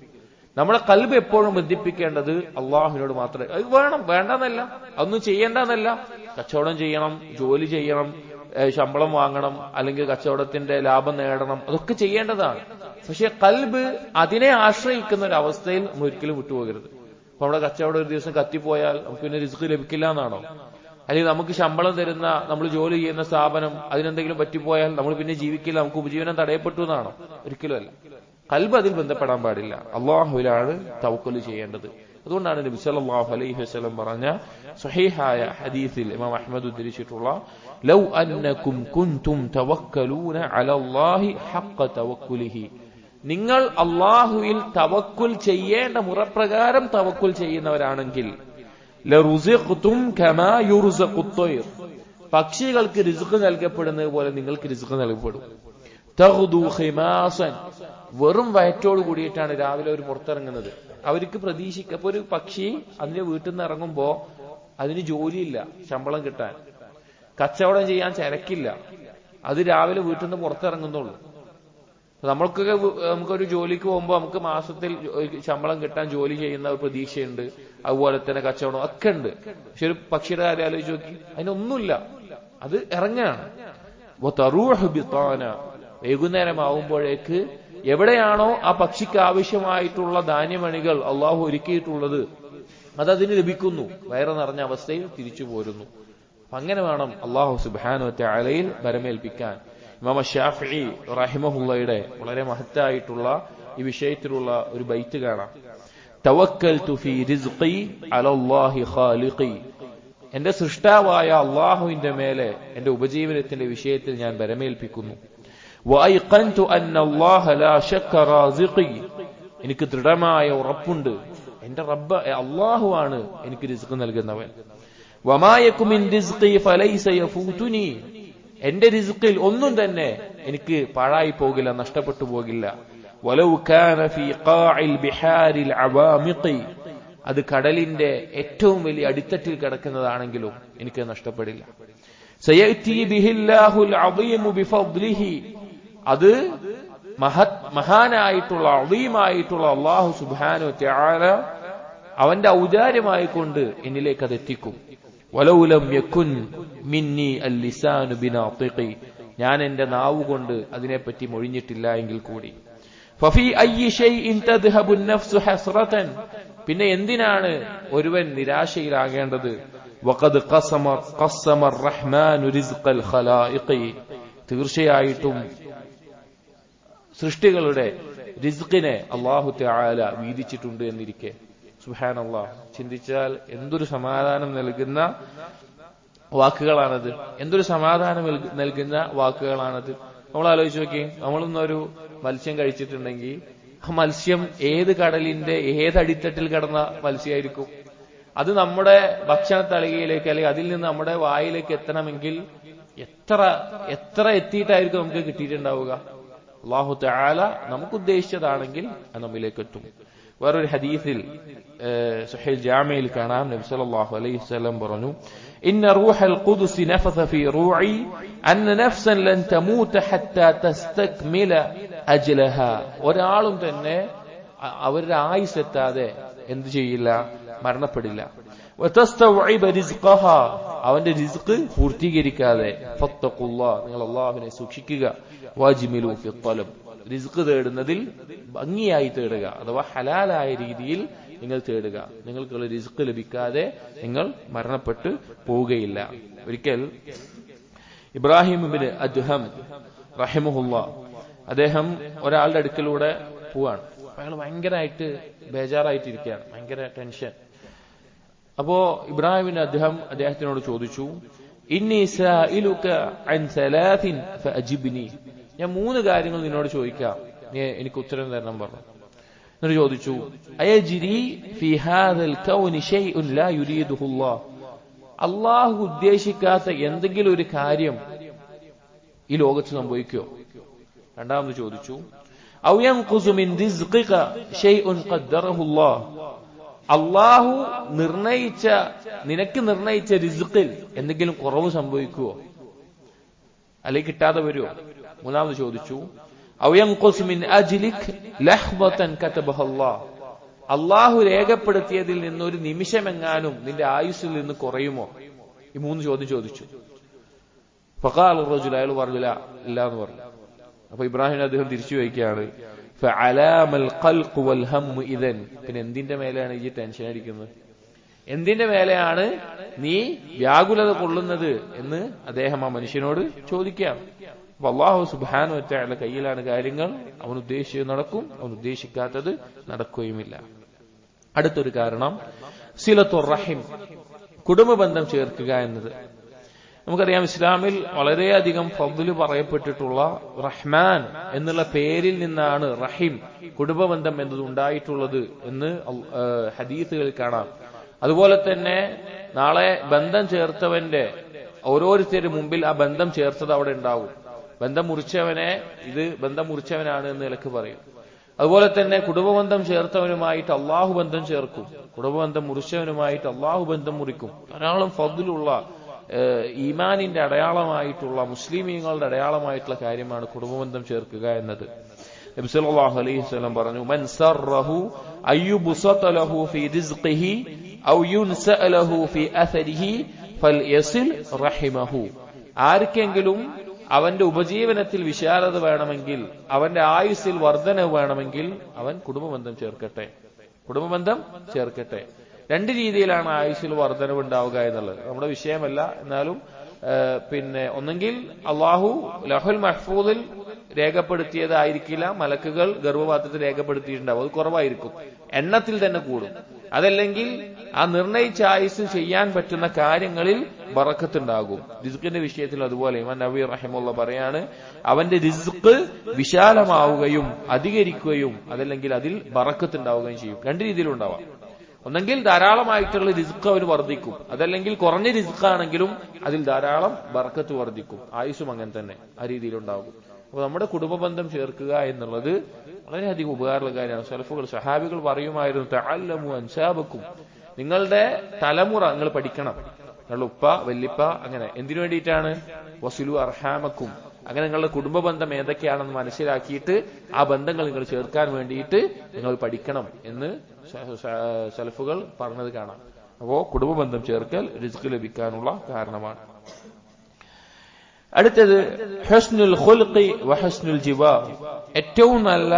നമ്മളെ കൽബ് എപ്പോഴും ബന്ധിപ്പിക്കേണ്ടത് അള്ളാഹുവിനോട് മാത്രമേ. അത് വേണം, വേണ്ടെന്നല്ല, അതൊന്നും ചെയ്യേണ്ടെന്നല്ല. കച്ചവടം ചെയ്യണം, ജോലി ചെയ്യണം, ശമ്പളം വാങ്ങണം, അല്ലെങ്കിൽ കച്ചവടത്തിന്റെ ലാഭം നേടണം, അതൊക്കെ ചെയ്യേണ്ടതാണ്. പക്ഷെ കൽബ് അതിനെ ആശ്രയിക്കുന്ന ഒരു അവസ്ഥയിൽ നമ്മൾ ഒരിക്കലും വിട്ടുപോകരുത്. അപ്പൊ നമ്മുടെ കച്ചവടം ഒരു ദിവസം കത്തിപ്പോയാൽ നമുക്ക് പിന്നെ റിസ്ക് ലഭിക്കില്ല എന്നാണോ? അല്ലെങ്കിൽ നമുക്ക് ശമ്പളം തരുന്ന, നമ്മൾ ജോലി ചെയ്യുന്ന സ്ഥാപനം അതിനെന്തെങ്കിലും പറ്റിപ്പോയാൽ നമ്മൾ പിന്നെ ജീവിക്കില്ല, നമുക്ക് ഉപജീവനം തടയപ്പെട്ടു എന്നാണോ? ഒരിക്കലും അല്ല. കൽബ് അതിൽ ബന്ധപ്പെടാൻ പാടില്ല. അള്ളാഹുവിലാണ് തവക്കുൽ ചെയ്യേണ്ടത്. അതുകൊണ്ടാണ് നബി സല്ലല്ലാഹു അലൈഹി വസല്ലം പറഞ്ഞ സ്വഹീഹായ ഹദീസിൽ ഇമാം അഹ്മദ് ഉദ്ധരിച്ചിട്ടുള്ള, ലൗ അന്നകും കുൻതും തവക്കലൂന അലല്ലാഹി ഹഖ്ഖ തവക്കുലിഹി, നിങ്ങൾ അള്ളാഹുവിൽ തവക്കുൽ ചെയ്യേണ്ട മുറപ്രകാരം തവക്കുൽ ചെയ്യുന്നവരാണെങ്കിൽ, ലറുസിഖ്തും കമാ യുർസഖുത് ത്വയ്ർ, പക്ഷികൾക്ക് റിസ്ക് നൽകപ്പെടുന്നത് പോലെ നിങ്ങൾക്ക് റിസ്ക് നൽകപ്പെടും. തഗ്ദു ഖിമാസൻ, വെറും വയറ്റോട് കൂടിയിട്ടാണ് രാവിലെ അവർ പുറത്തിറങ്ങുന്നത്. അവർക്ക് പ്രതീക്ഷിക്ക, ഇപ്പൊ ഒരു പക്ഷി അതിന്റെ വീട്ടിൽ നിന്ന് ഇറങ്ങുമ്പോ അതിന് ജോലിയില്ല, ശമ്പളം കിട്ടാൻ, കച്ചവടം ചെയ്യാൻ ചരക്കില്ല, അത് രാവിലെ വീട്ടിൽ നിന്ന് പുറത്തിറങ്ങുന്നുള്ളൂ. നമുക്കൊരു ജോലിക്ക് പോകുമ്പോൾ നമുക്ക് മാസത്തിൽ ശമ്പളം കിട്ടാൻ ജോലി ചെയ്യുന്ന ഒരു പ്രതീക്ഷയുണ്ട്, അതുപോലെ തന്നെ കച്ചവടം ഒക്കെ ഉണ്ട്. പക്ഷെ ഒരു പക്ഷിയുടെ കാര്യം ആലോചിച്ച് നോക്കി, അതിനൊന്നുമില്ല, അത് ഇറങ്ങാണ്. വൈകുന്നേരം ആവുമ്പോഴേക്ക് എവിടെയാണോ ആ പക്ഷിക്ക് ആവശ്യമായിട്ടുള്ള ധാന്യമണികൾ അള്ളാഹു ഒരുക്കിയിട്ടുള്ളത് അതതിന് ലഭിക്കുന്നു, വയറ് നിറഞ്ഞ അവസ്ഥയിൽ തിരിച്ചു പോരുന്നു. അങ്ങനെ വേണം അള്ളാഹു സുബ്ഹാനഹു വ തആലയിൽ ഭരമേൽപ്പിക്കാൻ. ഇമാം ശാഫിഈ റഹിമഹുള്ളയുടെ വളരെ മഹത്തായിട്ടുള്ള ഈ വിഷയത്തിലുള്ള ഒരു ബൈത്ത് കാണാം. തവക്കൽതു ഫീ റിസ്ഖി അലല്ലാഹി ഖാലിഖി, എന്റെ സൃഷ്ടാവായ അള്ളാഹുവിന്റെ മേലെ എന്റെ ഉപജീവനത്തിന്റെ വിഷയത്തിൽ ഞാൻ ഭരമേൽപ്പിക്കുന്നു. വഅയ്ഖൻതു അന്ന അല്ലാഹ ലാ ശക്ക റാസിഖി, എനിക്ക് ദൃഢമായ ഉറപ്പുണ്ട് എന്റെ റബ്ബ് അള്ളാഹുവാണ് എനിക്ക് റിസ്ക് നൽകുന്നവൻ. വമാ യകു മിൻ റിസ്ഖി ഫലൈസ യഫൂതുനി, എന്റെ റിസ്കിൽ ഒന്നും തന്നെ എനിക്ക് പാഴായി പോകില്ല, നഷ്ടപ്പെട്ടു പോകില്ല. വലൗ കാന ഫീ ഖാഇൽ ബിഹാരിൽ അവാമിഖി, അത് കടലിന്റെ ഏറ്റവും വലിയ അടിത്തട്ടിൽ കിടക്കുന്നതാണെങ്കിലും എനിക്ക് നഷ്ടപ്പെടില്ല. സയഅതി ബിഹില്ലാഹുൽ അദീമു ബിഫദ്ലിഹി, അത് മഹാനായിട്ടുള്ള അദീമായിട്ടുള്ള അല്ലാഹു സുബ്ഹാനഹു വ തആല അവന്റെ ഔദാര്യമായി കൊണ്ട് എന്നിലേക്ക് അത് എത്തിക്കും. വലൗ ലം യകുൻ മിന്നി അൽ-ലിസാനു ബിനാതിഖി, ഞാൻ എന്റെ നാവ് കൊണ്ട് അതിനെപ്പറ്റി മൊഴിഞ്ഞിട്ടില്ല എങ്കിൽ കൂടി. ഫഫി അയ്യി ഷൈഇൻ തദ്ഹബു അൻ-നഫ്സു ഹസ്റതൻ, പിന്നെ എന്തിനാണ് ഒരുവൻ നിരാശയിലാകേണ്ടത്? വഖദ് ഖസ്സമ അർ-റഹ്മാനു റിസ്ഖൽ ഖലായിഖി, തീർച്ചയായിട്ടും സൃഷ്ടികളുടെ റിസ്ഖിനെ അല്ലാഹു തആല വീതിച്ചിട്ടുണ്ട് എന്നിരിക്കെ സുബ്ഹാനല്ലാഹ്, ചിന്തിച്ചാൽ എന്തൊരു സമാധാനം നൽകുന്ന വാക്കുകളാണത്, എന്തൊരു സമാധാനം നൽകുന്ന വാക്കുകളാണത്. നമ്മൾ ആലോചിച്ച് നോക്കി, നമ്മളൊന്നൊരു മത്സ്യം കഴിച്ചിട്ടുണ്ടെങ്കിൽ ആ മത്സ്യം ഏത് കടലിന്റെ ഏതടിത്തട്ടിൽ കിടന്ന മത്സ്യമായിരിക്കും. അത് നമ്മുടെ ഭക്ഷണ തളികയിലേക്ക് അല്ലെങ്കിൽ അതിൽ നിന്ന് നമ്മുടെ വായിലേക്ക് എത്തണമെങ്കിൽ എത്ര എത്തിയിട്ടായിരിക്കും നമുക്ക് കിട്ടിയിട്ടുണ്ടാവുക. അല്ലാഹു തആല നമുക്ക് ഉദ്ദേശിച്ചതാണെങ്കിൽ അത് നമ്മിലേക്ക് എത്തും. വേറൊരു ഹദീസിൽ സഹീഹ് ജാമിയിൽ കാണാം, നബി സല്ലല്ലാഹു അലൈഹി വസല്ലം പറഞ്ഞു, ഇന്ന റൂഹൽ ഖുദ്സ് നഫസ ഫീ റൂഇ അന്ന നഫ്സൻ ലൻ തമൂത ഹത്താ തസ്തക്മില അജ്ലഹാ. ഒരാളും തന്നെ അവരുടെ ആയുസ് എത്താതെ എന്ത് ചെയ്യില്ല, മരണപ്പെടില്ല. വതസ്തവഇബ റിസ്ഖഹാ, അവന്റെ റിസ്ക് പൂർത്തീകരിക്കാതെ. ഫത്തഖുല്ലാഹ്, നിങ്ങൾ അല്ലാഹുവിനെ സൂക്ഷിക്കുക. വാജ്മിലു ഫി ത്വലബ്, റിസ്ക് തേടുന്നതിൽ ഭംഗിയായി തേടുക, അഥവാ ഹലാലായ രീതിയിൽ നിങ്ങൾ തേടുക. നിങ്ങൾക്കുള്ള റിസ്ക് ലഭിക്കാതെ നിങ്ങൾ മരണപ്പെട്ടു പോവുകയില്ല. ഒരിക്കൽ ഇബ്രാഹിം ഇബ്നു അദ്ഹം റഹിമഹുല്ലാഹ്, അദ്ദേഹം ഒരാളുടെ അടുക്കലൂടെ പോവാണ്. അയാൾ ഭയങ്കരമായിട്ട് ബേജാറായിട്ടിരിക്കുകയാണ്, ഭയങ്കര ടെൻഷൻ. അപ്പോ ഇബ്രാഹിം ഇബ്നു അദ്ഹം അദ്ദേഹത്തിനോട് ചോദിച്ചു, ഇന്നി സാഇലുക അൻ സലാസിൻ ഫഅജിബ്നി, ഞാൻ 3 കാര്യങ്ങൾ നിന്നോട് ചോദിക്കാം, നീ എനിക്ക് ഉത്തരം തരണം പറഞ്ഞു. എന്നിട്ട് ചോദിച്ചു, അയജ്രി ഫീ ഹാദൽ കൗനി ശൈഉൻ ലാ യുരീദുഹു അല്ലാഹ്, അല്ലാഹു ഉദ്ദേശിക്കാത്ത എന്തെങ്കിലും ഒരു കാര്യം ഈ ലോകത്ത് സംഭവിക്കുമോ? രണ്ടാമത് ചോദിച്ചു, ഔ യൻഖുസു മിൻ റിസ്ഖിക ശൈഉൻ ഖദ്ദറഹു അല്ലാഹ്, അല്ലാഹു നിനക്ക് നിർണയിച്ച റിസ്ഖിൽ എന്തെങ്കിലും കുറവ് സംഭവിക്കുമോ, അല്ലെങ്കിൽ കിട്ടാതെ വരുമോ? മൂന്നാമത് ചോദിച്ചു, ഔ യൻഖുസു മിൻ അജ്ലിക് ലഹ്ബതൻ കതബഹ അല്ലാഹ്, അല്ലാഹു രേഖപ്പെടുത്തിയതിൽ നിന്ന് ഒരു നിമിഷമെങ്ങാനും നിന്റെ ആയുസ്സിൽ നിന്ന് കുറയുമോ? ഈ 3 ചോദ്യം ചോദിച്ചു. ഫഖാല റജുൽ, അയാൾ പറഞ്ഞില്ല, ഇല്ല എന്ന് പറഞ്ഞു. അപ്പൊ ഇബ്രാഹിം അദ്ദേഹം തിരിച്ചു ചോദിക്കുകയാണ്, ഫഅലാമൽ ഖൽഖ് വൽ ഹമ്മ് ഇദൻ, പിന്നെ എന്തിന്റെ മേലെയാണ് ഈ ടെൻഷൻ അടിക്കുന്നത്, എന്തിന്റെ മേലെയാണ് നീ വ്യാകുലത കൊള്ളുന്നത് എന്ന് അദ്ദേഹം ആ മനുഷ്യനോട് ചോദിക്കാം. അപ്പൊ അല്ലാഹു സുബ്ഹാനഹു വ തആല കയ്യിലാണ് കാര്യങ്ങൾ. അവൻ ഉദ്ദേശിച്ചത് നടക്കും, അവൻ ഉദ്ദേശിക്കാത്തത് നടക്കുകയുമില്ല. അടുത്തൊരു കാരണം സിലത്തുർ റഹിം, കുടുംബബന്ധം ചേർക്കുക എന്നത്. നമുക്കറിയാം, ഇസ്ലാമിൽ വളരെയധികം ഫദ്ല് പറയപ്പെട്ടിട്ടുള്ള റഹ്മാൻ എന്നുള്ള പേരിൽ നിന്നാണ് റഹിം, കുടുംബബന്ധം എന്നത് ഉണ്ടായിട്ടുള്ളത് എന്ന് ഹദീസുകളിൽ കാണാം. അതുപോലെ തന്നെ നാളെ ബന്ധം ചേർത്തവന്റെ ഓരോരുത്തരുടെ മുമ്പിൽ ആ ബന്ധം ചേർത്തത് അവിടെ ഉണ്ടാവും. ബന്ധം മുറിച്ചവനെ ഇത് ബന്ധം മുറിച്ചവനാണ് എന്ന് നിലക്ക് പറയും. അതുപോലെ തന്നെ കുടുംബബന്ധം ചേർത്തവനുമായിട്ട് അള്ളാഹു ബന്ധം ചേർക്കും, കുടുംബബന്ധം മുറിച്ചവനുമായിട്ട് അള്ളാഹു ബന്ധം മുറിക്കും. ധാരാളം ഫദ്ലുള്ള ഈമാനിന്റെ അടയാളമായിട്ടുള്ള, മുസ്ലിമീങ്ങളുടെ അടയാളമായിട്ടുള്ള കാര്യമാണ് കുടുംബബന്ധം ചേർക്കുക എന്നത്. നബി സല്ലല്ലാഹു അലൈഹി വസല്ലം പറഞ്ഞു, മൻ സർറഹു അയ്യുബ്സത ലഹു ഫീ റിസ്ഖിഹി ഔ യുൻസഅ ലഹു ഫീ അഥരിഹി ഫൽയസിൽ റഹിമഹു, ആർക്കെങ്കിലും അവന്റെ ഉപജീവനത്തിൽ വിശാലത വേണമെങ്കിൽ, അവന്റെ ആയുസ്സിൽ വർധനവ് വേണമെങ്കിൽ അവൻ കുടുംബബന്ധം ചേർക്കട്ടെ, കുടുംബബന്ധം ചേർക്കട്ടെ. 2 രീതിയിലാണ് ആയുസ്സിൽ വർധനവ് ഉണ്ടാവുക എന്നുള്ളത് നമ്മുടെ വിഷയമല്ല. എന്നാലും ഒന്നെങ്കിൽ അള്ളാഹു ലഹുൽ മഹ്ഫൂദിൽ രേഖപ്പെടുത്തിയതായിരിക്കില്ല, മലക്കുകൾ ഗർഭപാത്രത്തിൽ രേഖപ്പെടുത്തിയിട്ടുണ്ടാവും, അത് കുറവായിരിക്കും, എണ്ണത്തിൽ തന്നെ കൂടും. അതല്ലെങ്കിൽ ആ നിർണയിച്ച ആയുസ്സിൽ ചെയ്യാൻ പറ്റുന്ന കാര്യങ്ങളിൽ ബറക്കത്തുണ്ടാകും. റിസ്ഖിന്റെ വിഷയത്തിൽ അതുപോലെ ഇമാം നബവി റഹിമഹുല്ലാഹ് പറയാണ്, അവന്റെ റിസ്ഖ് വിശാലമാവുകയും അധികരിക്കുകയും അതല്ലെങ്കിൽ അതിൽ ബറക്കത്തുണ്ടാവുകയും ചെയ്യും. 2 രീതിയിലുണ്ടാവാം. ഒന്നെങ്കിൽ ധാരാളമായിട്ടുള്ള റിസ്ഖ് അവന് വർദ്ധിക്കും, അതല്ലെങ്കിൽ കുറഞ്ഞ റിസ്ഖ് ആണെങ്കിലും അതിൽ ധാരാളം ബർക്കത്ത് വർദ്ധിക്കും, ആയുസ്സും അങ്ങനെ തന്നെ ആ രീതിയിലുണ്ടാകും. അപ്പൊ നമ്മുടെ കുടുംബബന്ധം ചേർക്കുക എന്നുള്ളത് വളരെയധികം ഉപകാരമുള്ള കാര്യമാണ്. സലഫുകൾ, സഹാബികൾ പറയുമായിരുന്നു, തഅല്ലമു അൻസാബക്കും, നിങ്ങളുടെ തലമുറ നിങ്ങൾ പഠിക്കണം, നിങ്ങളുടെ ഉപ്പ വല്ലിപ്പ അങ്ങനെ. എന്തിനു വേണ്ടിയിട്ടാണ്? വസിലു അർഹാമക്കും, അങ്ങനെ നിങ്ങളുടെ കുടുംബബന്ധം ഏതൊക്കെയാണെന്ന് മനസ്സിലാക്കിയിട്ട് ആ ബന്ധങ്ങൾ നിങ്ങൾ ചേർക്കാൻ വേണ്ടിയിട്ട് നിങ്ങൾ പഠിക്കണം എന്ന് സലഫുകൾ പറഞ്ഞത് കാണാം. അപ്പോ കുടുംബബന്ധം ചേർക്കൽ റിസ്ക് ലഭിക്കാനുള്ള കാരണമാണ്. അടുത്തത് ഹുസ്നുൽ ഖുൽഖി വ ഹുസ്നുൽ ജിവാർ, ഏറ്റവും നല്ല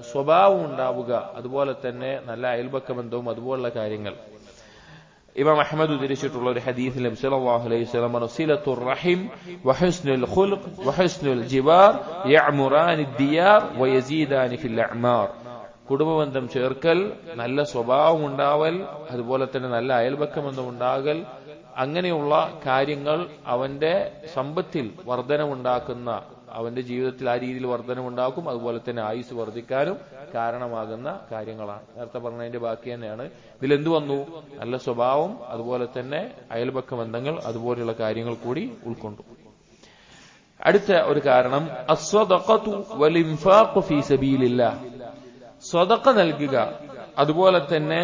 സ്വഭാവം ഉണ്ടാവുക, അതുപോലെ തന്നെ നല്ല അയൽപക്ക ബന്ധവും അതുപോലുള്ള കാര്യങ്ങൾ. ഇമാം അഹ്മദ് ഉദ്ധരിച്ചിട്ടുള്ള ഒരു ഹദീസിൽ നബി സല്ലല്ലാഹു അലൈഹി വസല്ലം പറഞ്ഞു, സിലത്തുർ റഹിം വ ഹുസ്നുൽ ഖുൽഖ് വ ഹുസ്നുൽ ജിവാർ യഅ്മുറാനി ദിയാർ വ യസീദാനി ഫിൽ അഅ്മാർ, കുടുംബബന്ധം ചേർക്കൽ, നല്ല സ്വഭാവം ഉണ്ടാവൽ, അതുപോലെ തന്നെ നല്ല അയൽപക്കബന്ധം ഉണ്ടാകൽ, അങ്ങനെയുള്ള കാര്യങ്ങൾ അവന്റെ സമ്പത്തിൽ വർധനമുണ്ടാക്കുന്ന, അവന്റെ ജീവിതത്തിൽ ആ രീതിയിൽ വർധനമുണ്ടാക്കും. അതുപോലെ തന്നെ ആയുസ് വർദ്ധിക്കാനും കാരണമാകുന്ന കാര്യങ്ങളാണ്. നേരത്തെ പറഞ്ഞതിന്റെ ബാക്കി തന്നെയാണ്. ഇതിലെന്ത് വന്നു? നല്ല സ്വഭാവം, അതുപോലെ തന്നെ അയൽപക്ക ബന്ധങ്ങൾ, അതുപോലെയുള്ള കാര്യങ്ങൾ കൂടി ഉൾക്കൊണ്ടു. അടുത്ത ഒരു കാരണം അസ്സദഖതു വൽ ഇൻഫാഖു ഫീ സബീലില്ലാഹ്, സ്വദഖ നൽകുക, അതുപോലെ തന്നെ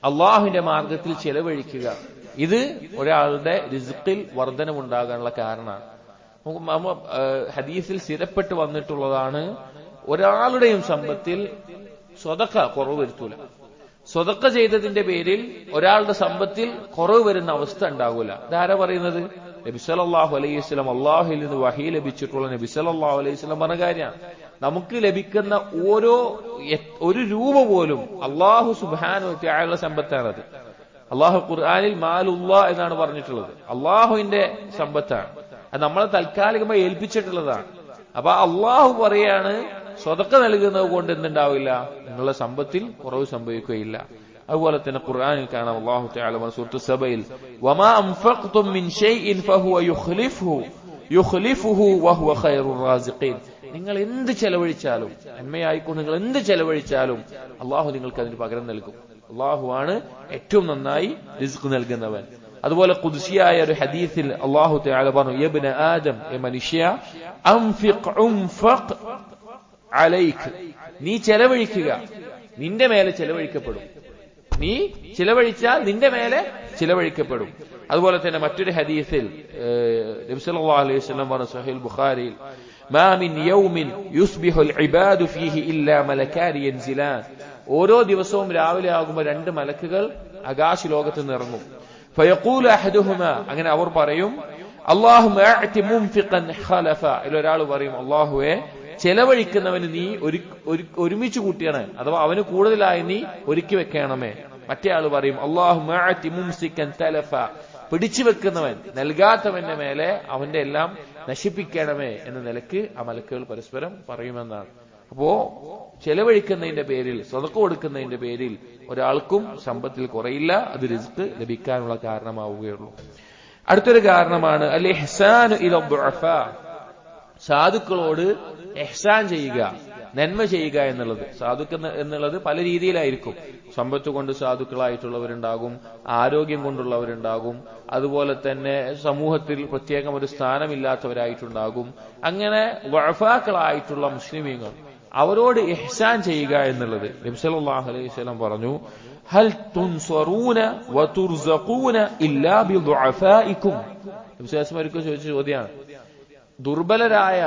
അള്ളാഹുവിന്റെ മാർഗത്തിൽ ചെലവഴിക്കുക. ഇത് ഒരാളുടെ റിസ്ഖിൽ വർധനമുണ്ടാകാനുള്ള കാരണമാണ്. ഹദീസിൽ സ്ഥിരപ്പെട്ട് വന്നിട്ടുള്ളതാണ്, ഒരാളുടെയും സമ്പത്തിൽ സ്വദഖ കുറവ് വരുത്തൂല. സ്വദഖ ചെയ്തതിന്റെ പേരിൽ ഒരാളുടെ സമ്പത്തിൽ കുറവ് വരുന്ന അവസ്ഥ ഉണ്ടാകൂല. ഇതാരാ പറയുന്നത്? നബി സല്ലല്ലാഹു അലൈഹി വസല്ലം, അള്ളാഹുവിൽ നിന്ന് വഹീ ലഭിച്ചിട്ടുള്ള നബി സല്ലല്ലാഹു അലൈഹി വസല്ലം പറഞ്ഞ കാര്യമാണ്. നമുക്ക് ലഭിക്കുന്ന ഒരു രൂപ പോലും അള്ളാഹു സുബ്ഹാനഹു വ തആലയുടെ സമ്പത്താണത്. അള്ളാഹു ഖുർആനിൽ മാലുല്ലാ എന്നാണ് പറഞ്ഞിട്ടുള്ളത്. അള്ളാഹുവിന്റെ സമ്പത്താണ്. അത് നമ്മളെ താൽക്കാലികമായി ഏൽപ്പിച്ചിട്ടുള്ളതാണ്. അപ്പൊ അള്ളാഹു പറയാണ്, സ്വദഖ നൽകുന്നത് കൊണ്ട് എന്തുണ്ടാവില്ല? നിങ്ങളുടെ സമ്പത്തിൽ കുറവ് സംഭവിക്കുകയില്ല. അതുപോലെ തന്നെ ഖുർആനിൽ കാണാം അല്ലാഹു തആല സൂറത്ത് സബയിൽ, വമാ അൻഫഖ്തും മിൻ ഷൈഇൻ ഫഹുവ യുഖ്ലിഫുഹു വഹുവ ഖൈറുർ റാസിഖീൻ. നിങ്ങൾ എന്ത് ചെലവഴിച്ചാലും, നന്മയായിക്കൊണ്ട് നിങ്ങൾ എന്ത് ചെലവഴിച്ചാലും അള്ളാഹു നിങ്ങൾക്ക് അതിന് പകരം നൽകും. അള്ളാഹുവാണ് ഏറ്റവും നന്നായി റിസ്ക് നൽകുന്നവൻ. അതുപോലെ ഖുദ്സിയായ ഒരു ഹദീസിൽ അല്ലാഹു തആല പറഞ്ഞു, യബ്ന ആദം, മനുഷ്യ, അൻഫിഖ് ഉൻഫഖ് അലൈക, നീ ചെലവഴിക്കുക, നിന്റെ മേലെ ചെലവഴിക്കപ്പെടും. നീ ചിലവഴിച്ചാൽ നിന്റെ മേലെ ചിലവഴിക്കപ്പെടും. അതുപോലെ തന്നെ മറ്റൊരു ഹദീസിൽ നബി സല്ലല്ലാഹു അലൈഹി വസല്ലം പറഞ്ഞു സഹീഹ് ബുഖാരിയിൽ, മാ മിൻ യൗമിൻ യുസ്ബിഹുൽ ഇബാദു ഫീഹി ഇല്ലാ മലകാനി യൻസിലാൻ, ഓരോ ദിവസവും രാവിലെ ആകുമ്പോൾ 2 മലക്കുകൾ ആകാശ ലോകത്ത് നിന്ന് ഇറങ്ങും. ഫയഖൂലു അഹദുഹുമാ, അങ്ങനെ അവർ പറയും, അല്ലാഹുമ്മ അഅതി മുൻഫിഖൻ ഖലഫ, ഒരാൾ പറയും, അല്ലാഹുവേ ചെലവഴിക്കുന്നവന് നീ ഒരുമിച്ച് കൂട്ടിയാണ്, അഥവാ അവന് കൂടുതലായി നീ ഒരുക്കി വെക്കണമേ. മറ്റേ ആള് പറയും, അല്ലാഹുമ്മ അഅതി മുംസിക്കൻ തലഫ, പിടിച്ചു വെക്കുന്നവൻ, നൽകാത്തവന്റെ മേലെ അവന്റെ എല്ലാം നശിപ്പിക്കണമേ എന്ന നിലക്ക് ആ മലക്കുകൾ പരസ്പരം പറയുമെന്നാണ്. അപ്പോ ചെലവഴിക്കുന്നതിന്റെ പേരിൽ, സ്വതക്ക കൊടുക്കുന്നതിന്റെ പേരിൽ ഒരാൾക്കും സമ്പത്തിൽ കുറയില്ല. അത് റിസ്ക് ലഭിക്കാനുള്ള കാരണമാവുകയുള്ളൂ. അടുത്തൊരു കാരണമാണ് അൽ ഇഹ്സാനു ഇലാ ദുഅഫാ, സാധുക്കളോട് ഇഹ്സാൻ ചെയ്യുക, നന്മ ചെയ്യുക എന്നുള്ളത്. സാധുക്കൾ എന്നുള്ളത് പല രീതിയിലായിരിക്കും. സമ്പത്ത് കൊണ്ട് സാധുക്കളായിട്ടുള്ളവരുണ്ടാകും, ആരോഗ്യം കൊണ്ടുള്ളവരുണ്ടാകും, അതുപോലെ തന്നെ സമൂഹത്തിൽ പ്രത്യേകം ഒരു സ്ഥാനമില്ലാത്തവരായിട്ടുണ്ടാകും. അങ്ങനെ വഅഫാക്കളായിട്ടുള്ള മുസ്ലിമീങ്ങൾ, അവരോട് ഇഹ്സാൻ ചെയ്യുക എന്നുള്ളത്. നബി സല്ലല്ലാഹു അലൈഹി വസല്ലം പറഞ്ഞു, ഹൽ തുൻസറൂന വതുർസഖൂന ഇല്ലാ ബിദുഅഫാഇകും. നബി സല്ലല്ലാഹു അലൈഹി വസല്ലം ചോദിച്ച ചോദ്യമാണ്, ദുർബലരായ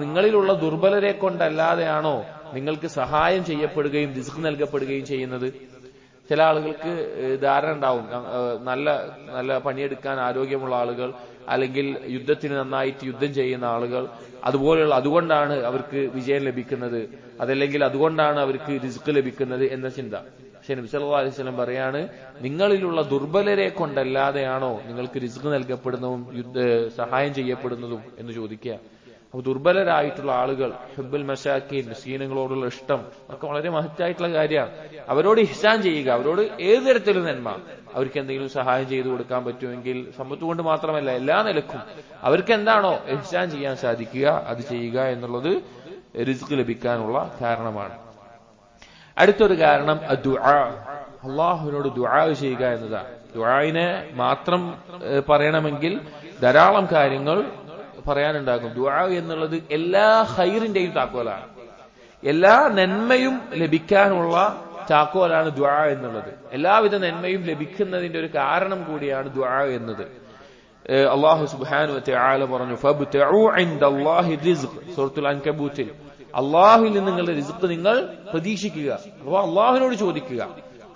നിങ്ങളിലുള്ള ദുർബലരെ കൊണ്ടല്ലാതെയാണോ നിങ്ങൾക്ക് സഹായം ചെയ്യപ്പെടുകയും റിസ്ക് നൽകപ്പെടുകയും ചെയ്യുന്നത്? ചില ആളുകൾക്ക് ധാരണ ഉണ്ടാവും, നല്ല നല്ല പണിയെടുക്കാൻ ആരോഗ്യമുള്ള ആളുകൾ, അല്ലെങ്കിൽ യുദ്ധത്തിന് നന്നായിട്ട് യുദ്ധം ചെയ്യുന്ന ആളുകൾ, അതുകൊണ്ടാണ് അവർക്ക് വിജയം ലഭിക്കുന്നത്, അതല്ലെങ്കിൽ അതുകൊണ്ടാണ് അവർക്ക് റിസ്ക് ലഭിക്കുന്നത് എന്ന ചിന്ത. പക്ഷെ നബി സല്ലല്ലാഹു അലൈഹി വസല്ലം പറയാണ്, നിങ്ങളിലുള്ള ദുർബലരെ കൊണ്ടല്ലാതെയാണോ നിങ്ങൾക്ക് റിസ്ക് നൽകപ്പെടുന്നതും സഹായം ചെയ്യപ്പെടുന്നതും എന്ന് ചോദിക്കുക. അപ്പൊ ദുർബലരായിട്ടുള്ള ആളുകൾ, ഹുബ്ബുൽ മസാക്കീൻ, മിസ്കീനുകളോടുള്ള ഇഷ്ടം ഒക്കെ വളരെ മഹത്തായിട്ടുള്ള കാര്യമാണ്. അവരോട് ഇഹ്സാൻ ചെയ്യുക, അവരോട് ഏത് തരത്തിലും നന്മ, അവർക്ക് എന്തെങ്കിലും സഹായം ചെയ്തു കൊടുക്കാൻ പറ്റുമെങ്കിൽ, സമ്പത്ത് കൊണ്ട് മാത്രമല്ല എല്ലാ നിലക്കും അവർക്ക് എന്താണോ ഇഹ്സാൻ ചെയ്യാൻ സാധിക്കുക അത് ചെയ്യുക എന്നുള്ളത് റിസ്ക് ലഭിക്കാനുള്ള കാരണമാണ്. അടുത്തൊരു കാരണം ദുആ, അള്ളാഹുവിനോട് ദുആ ചെയ്യുക എന്നതാണ്. ദുആഇനെ മാത്രം പറയണമെങ്കിൽ ധാരാളം കാര്യങ്ങൾ പറയാനുണ്ടാകും. ദുആ എന്നുള്ളത് എല്ലാ ഖൈറിന്റെയും താക്കോലാണ്, എല്ലാ നന്മയും ലഭിക്കാനുള്ള താക്കോലാണ് ദുആ എന്നുള്ളത്. എല്ലാവിധ നന്മയും ലഭിക്കുന്നതിന്റെ ഒരു കാരണം കൂടിയാണ് ദുആ എന്നത്. അല്ലാഹു സുബ്ഹാനഹു വ തആല പറഞ്ഞു, ഫബ്തഉ ഇൻദല്ലാഹി റിസ്ഖ്, സൂറത്തുൽ അൻകബൂത്തിൽ, അള്ളാഹുവിൽ നിന്ന് നിങ്ങളുടെ റിസ്ക് നിങ്ങൾ പ്രതീക്ഷിക്കുക, അഥവാ അള്ളാഹുവിനോട് ചോദിക്കുക.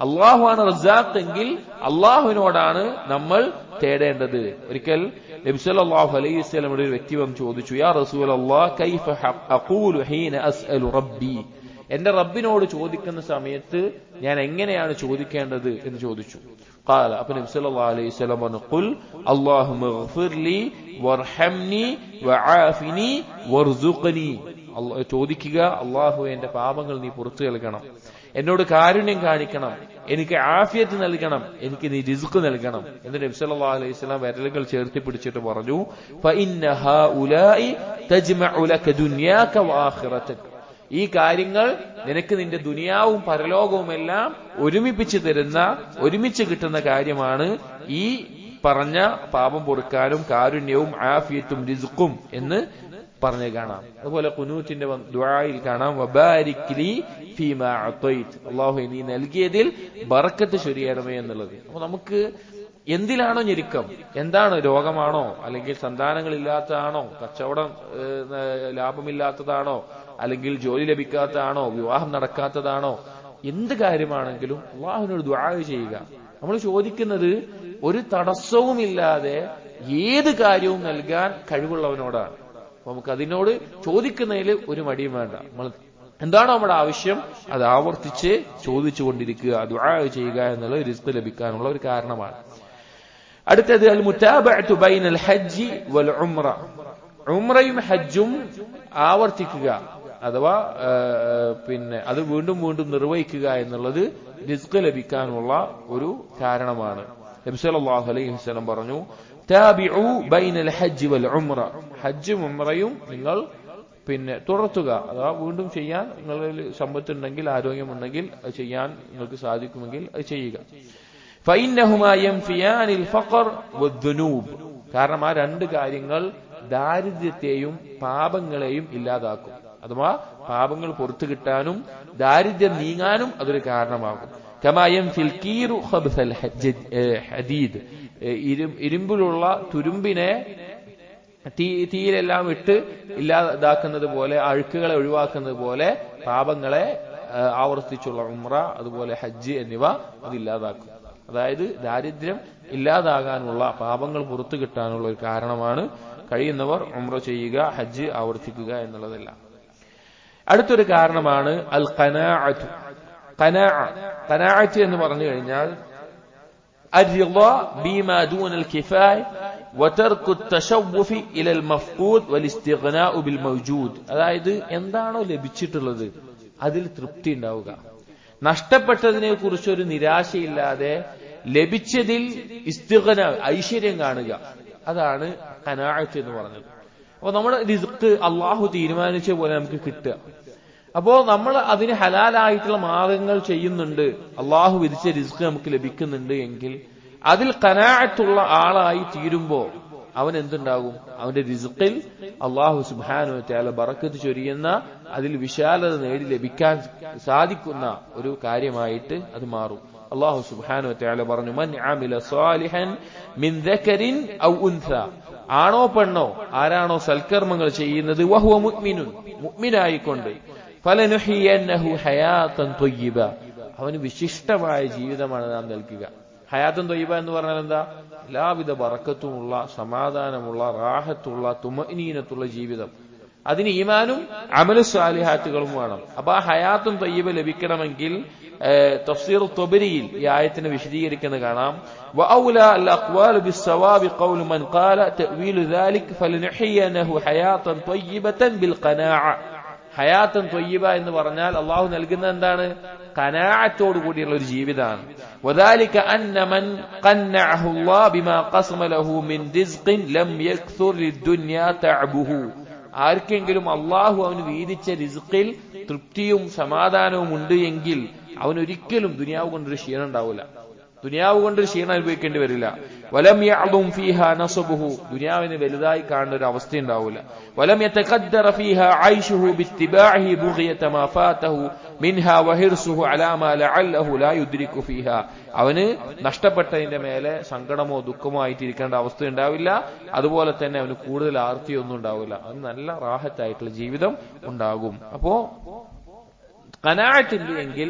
അള്ളാഹുവാണ് റസാഖ് എങ്കിൽ അള്ളാഹുവിനോടാണ് നമ്മൾ തേടേണ്ടത്. ഒരിക്കൽ നബി സല്ലല്ലാഹു അലൈഹി വസല്ലമയുടെ ഒരു വ്യക്തി വന്ന് ചോദിച്ചു, യാ റസൂലല്ലാഹ് കൈഫ അഖൂലു ഹീന അസ്അലു റബ്ബി, എന്റെ റബ്ബിനോട് ചോദിക്കുന്ന സമയത്ത് ഞാൻ എങ്ങനെയാണ് ചോദിക്കേണ്ടത് എന്ന് ചോദിച്ചു. ഖാല, അപ്പോൾ നബി സല്ലല്ലാഹു അലൈഹി വസല്ലം പറഞ്ഞു, ഖുൽ അല്ലാഹുമ്മഗ്ഫിർലി വർഹംനി വആഫിനി വർസുഖ്നി, ചോദിക്കുക, അള്ളാഹു എന്റെ പാപങ്ങൾ നീ പുറത്തു നൽകണം, എന്നോട് കാരുണ്യം കാണിക്കണം, എനിക്ക് ആഫിയത്ത് നൽകണം, എനിക്ക് നീ റിസ്ക് നൽകണം എന്ന് നബി സല്ലല്ലാഹു അലൈഹി വസല്ലം വിരലുകൾ ചേർത്തി പിടിച്ചിട്ട് പറഞ്ഞു, ഫഇന്ന ഹൗലാഇ തജ്മഉ ലക ദുനിയാക വആഖിറതക. ഈ കാര്യങ്ങൾ നിനക്ക് നിന്റെ ദുനിയാവും പരലോകവും എല്ലാം ഒരുമിച്ച് കിട്ടുന്ന കാര്യമാണ് ഈ പറഞ്ഞ പാപം പൊറുക്കാനും കാരുണ്യവും ആഫിയത്തും റിസ്ഖും എന്ന് പറഞ്ഞു കാണാം. അതുപോലെ ഖുനൂത്തിന്റെ ദുആയിൽ കാണാം, വബാരിക് ലി ഫീമാ അതൈത്, അല്ലാഹുവേ നീ നൽകിയതിൽ ബറക്കത്ത് ചൊരിയണമേ എന്നുള്ളത്. അപ്പൊ നമുക്ക് എന്തിലാണോ ഞെരുക്കം, എന്താണ്, രോഗമാണോ, അല്ലെങ്കിൽ സന്താനങ്ങളില്ലാത്തതാണോ, കച്ചവടം ലാഭമില്ലാത്തതാണോ, അല്ലെങ്കിൽ ജോലി ലഭിക്കാത്തതാണോ, വിവാഹം നടക്കാത്തതാണോ, എന്ത് കാര്യമാണെങ്കിലും അള്ളാഹുവിനോട് ദുആ ചെയ്യുക. നമ്മൾ ചോദിക്കുന്നത് ഒരു തടസ്സവുമില്ലാതെ ഏത് കാര്യവും നൽകാൻ കഴിവുള്ളവനോടാണ്. നമുക്ക് അതിനോട് ചോദിക്കുന്നതിൽ ഒരു മടിയും വേണ്ട. നമ്മൾ എന്താണോ നമ്മുടെ ആവശ്യം അത് ആവർത്തിച്ച് ചോദിച്ചുകൊണ്ടിരിക്കുക, ദുആ ചെയ്യുക എന്നുള്ളത് റിസ്ക് ലഭിക്കാനുള്ള ഒരു കാരണമാണ്. അടുത്തത് അൽ മുതാബഅതു ബൈനൽ ഹജ്ജി വൽ ഉംറ. ഉംറയും ഹജ്ജും ആവർത്തിക്കുക അഥവാ അത് വീണ്ടും വീണ്ടും നിർവഹിക്കുക എന്നുള്ളത് റിസ്ക് ലഭിക്കാനുള്ള ഒരു കാരണമാണ്. നബി സല്ലല്ലാഹു അലൈഹി വസല്ലം പറഞ്ഞു, താബിഉ ബൈനൽ ഹജ്ജി വൽ ഉംറ. ഹജ്ജും ഉംറയും നിങ്ങൾ തുടർത്തുക, അഥവാ വീണ്ടും ചെയ്യാൻ നിങ്ങളിൽ സമ്പത്തുണ്ടെങ്കിൽ, ആരോഗ്യമുണ്ടെങ്കിൽ അത് ചെയ്യാൻ നിങ്ങൾക്ക് സാധിക്കുമെങ്കിൽ അത് ചെയ്യുക. ഫഇന്നഹുമാ യൻഫിയാനിൽ ഫഖർ വദ്ദുനൂബ്. കാരണം ആ രണ്ട് കാര്യങ്ങൾ ദാരിദ്ര്യത്തെയും പാപങ്ങളെയും ഇല്ലാതാക്കും. അഥവാ പാപങ്ങൾ പുറത്തു കിട്ടാനും ദാരിദ്ര്യം നീങ്ങാനും അതൊരു കാരണമാകും. കമാ യൻഫിൽ കീറു ഖബ്സൽ ഹദീദ്. ഇരുമ്പിലുള്ള തുരുമ്പിനെ തീയിലെല്ലാം ഇട്ട് ഇല്ലാതാക്കുന്നത് പോലെ, അഴുക്കുകളെ ഒഴിവാക്കുന്നത് പോലെ പാപങ്ങളെ ആവർത്തിച്ചുള്ള ഉംറ അതുപോലെ ഹജ്ജ് എന്നിവ അത് ഇല്ലാതാക്കും. അതായത് ദാരിദ്ര്യം ഇല്ലാതാകാനുള്ള, പാപങ്ങൾ പുറത്തു കിട്ടാനുള്ള ഒരു കാരണമാണ് കഴിയുന്നവർ ഉംറ ചെയ്യുക, ഹജ്ജ് ആവർത്തിക്കുക എന്നുള്ളതല്ല. അടുത്തൊരു കാരണമാണ് അൽ ഖനാഅത്ത്. ഖനാഅത്ത് എന്ന് പറഞ്ഞു കഴിഞ്ഞാൽ الرضا بما دون الكفاية وترك التشوف إلى المفقود والاستغناء بالموجود. അതായത് എന്താണോ ലഭിച്ചിട്ടുള്ളത് അതിൽ തൃപ്തി ഉണ്ടാവുക, നഷ്ടപ്പെട്ടതിനെ കുറിച്ചൊരു നിരാശയില്ലാതെ ലഭിച്ചതിൽ ഇസ്തിഗ്ന, ഐശ്വര്യം കാണുക, അതാണ് ഖനാഅത്ത് എന്ന് പറഞ്ഞത്. അപ്പൊ നമ്മുടെ റിസ്ക് അള്ളാഹു തീരുമാനിച്ച പോലെ നമുക്ക് കിട്ടുക. അപ്പോ നമ്മൾ അതിന് ഹലാലായിട്ടുള്ള മാർഗങ്ങൾ ചെയ്യുന്നുണ്ട്, അള്ളാഹു വിധിച്ച റിസ്ക് നമുക്ക് ലഭിക്കുന്നുണ്ട് എങ്കിൽ അതിൽ ഖനാഅത്തുള്ള ആളായി തീരുമ്പോ അവൻ എന്തുണ്ടാകും? അവന്റെ റിസ്ഖിൽ അള്ളാഹു സുബ്ഹാനഹു വ തആല ബറക്കത്ത് ചൊരിയുന്ന, അതിൽ വിശാലത നേടി ലഭിക്കാൻ സാധിക്കുന്ന ഒരു കാര്യമായിട്ട് അത് മാറും. അള്ളാഹു സുബ്ഹാനഹു വ തആല പറഞ്ഞു, മൻ അമില സാലിഹൻ മിൻ ദക്കറിൻ ഔ ഉൻസ. ആണോ പെണ്ണോ ആരാണോ സൽക്കർമ്മങ്ങൾ ചെയ്യുന്നത്, വഹുവ മുഅ്മിനുൻ, മുഅ്മിനായിക്കൊണ്ട്, ഫലനുഹിയന്നഹു ഹയാതൻ ത്വയ്യിബ, അവന് വിശിഷ്ടമായ ജീവിതമാണ് നാം നൽകുക. ഹയാത്തൻ ത്വയ്യിബ എന്ന് പറഞ്ഞാൽ എന്താ? എല്ലാവിധ ബറക്കത്തുമുള്ള, സമാധാനമുള്ള, റാഹത്തുള്ള, തുമഅനീനത്തുള്ള ജീവിതം. അതിന് ഈമാനും അമലു സാലിഹാത്തുകളും വേണം. അപ്പൊ ആ ഹയാത്തുൻ ത്വയ്യിബ ലഭിക്കണമെങ്കിൽ തഫ്സീർ ത്വബരിയിൽ ഈ ആയത്തിനെ വിശദീകരിക്കുന്ന കാണാം, വഔലാ അൽ അഖ്വാലു ബിസ്സവാബി ഖൗലു മൻ ഖാല തഅവീലു ദാലിക ഫലനുഹിയന്നഹു ഹയാതൻ ത്വയ്യിബതൻ ബിൽ ഖനാഅ. ഹയാത്തൻ ത്വയ്യിബ എന്ന് പറഞ്ഞാൽ അള്ളാഹു നൽകുന്ന എന്താണ്? ഖനാഅത്തോടു കൂടിയുള്ള ഒരു ജീവിതമാണ്. വദാലിക അന്ന മൻ ഖന്നഅഹു അല്ലാഹു ബിമാ ഖസമ ലഹു മിൻ റിസ്ഖിൻ ലം യക്സുർ ലിദ്ദുനിയാ തഅബുഹു. ആർക്കെങ്കിലും അള്ളാഹു അവന് വീതിച്ച റിസ്ഖിൽ തൃപ്തിയും സമാധാനവും ഉണ്ട് എങ്കിൽ അവനൊരിക്കലും ദുനിയാവ് കൊണ്ടൊരു ക്ഷീണം ഉണ്ടാവില്ല, ദുനിയാവ് കൊണ്ടൊരു ക്ഷീണം അനുഭവിക്കേണ്ടി വരില്ല. വലം യഅദും ഫീഹാ നസബുഹു, ദുനിയാവിനെ വലുതായി കാണുന്ന ഒരു അവസ്ഥ ഉണ്ടാവില്ല. വലം യതഖദ്ദറ ഫീഹാ ഐശുഹു ബിത്തിബാഇഹി ബുഗിയത മാ ഫാതഹു മിൻഹാ വഹിർസുഹു അലാ മാ ലഅല്ലഹു ലാ യുദ്രികു ഫീഹാ. അവന് നഷ്ടപ്പെട്ടതിന്റെ മേലെ സങ്കടമോ ദുഃഖമോ ആയിട്ടിരിക്കേണ്ട അവസ്ഥ ഉണ്ടാവില്ല. അതുപോലെ തന്നെ അവന് കൂടുതൽ ആർത്തിയൊന്നും ഉണ്ടാവില്ല. അവന് നല്ല റാഹത്തായിട്ടുള്ള ജീവിതം ഉണ്ടാകും. അപ്പോ ഖനാഅത്ത് എങ്കിൽ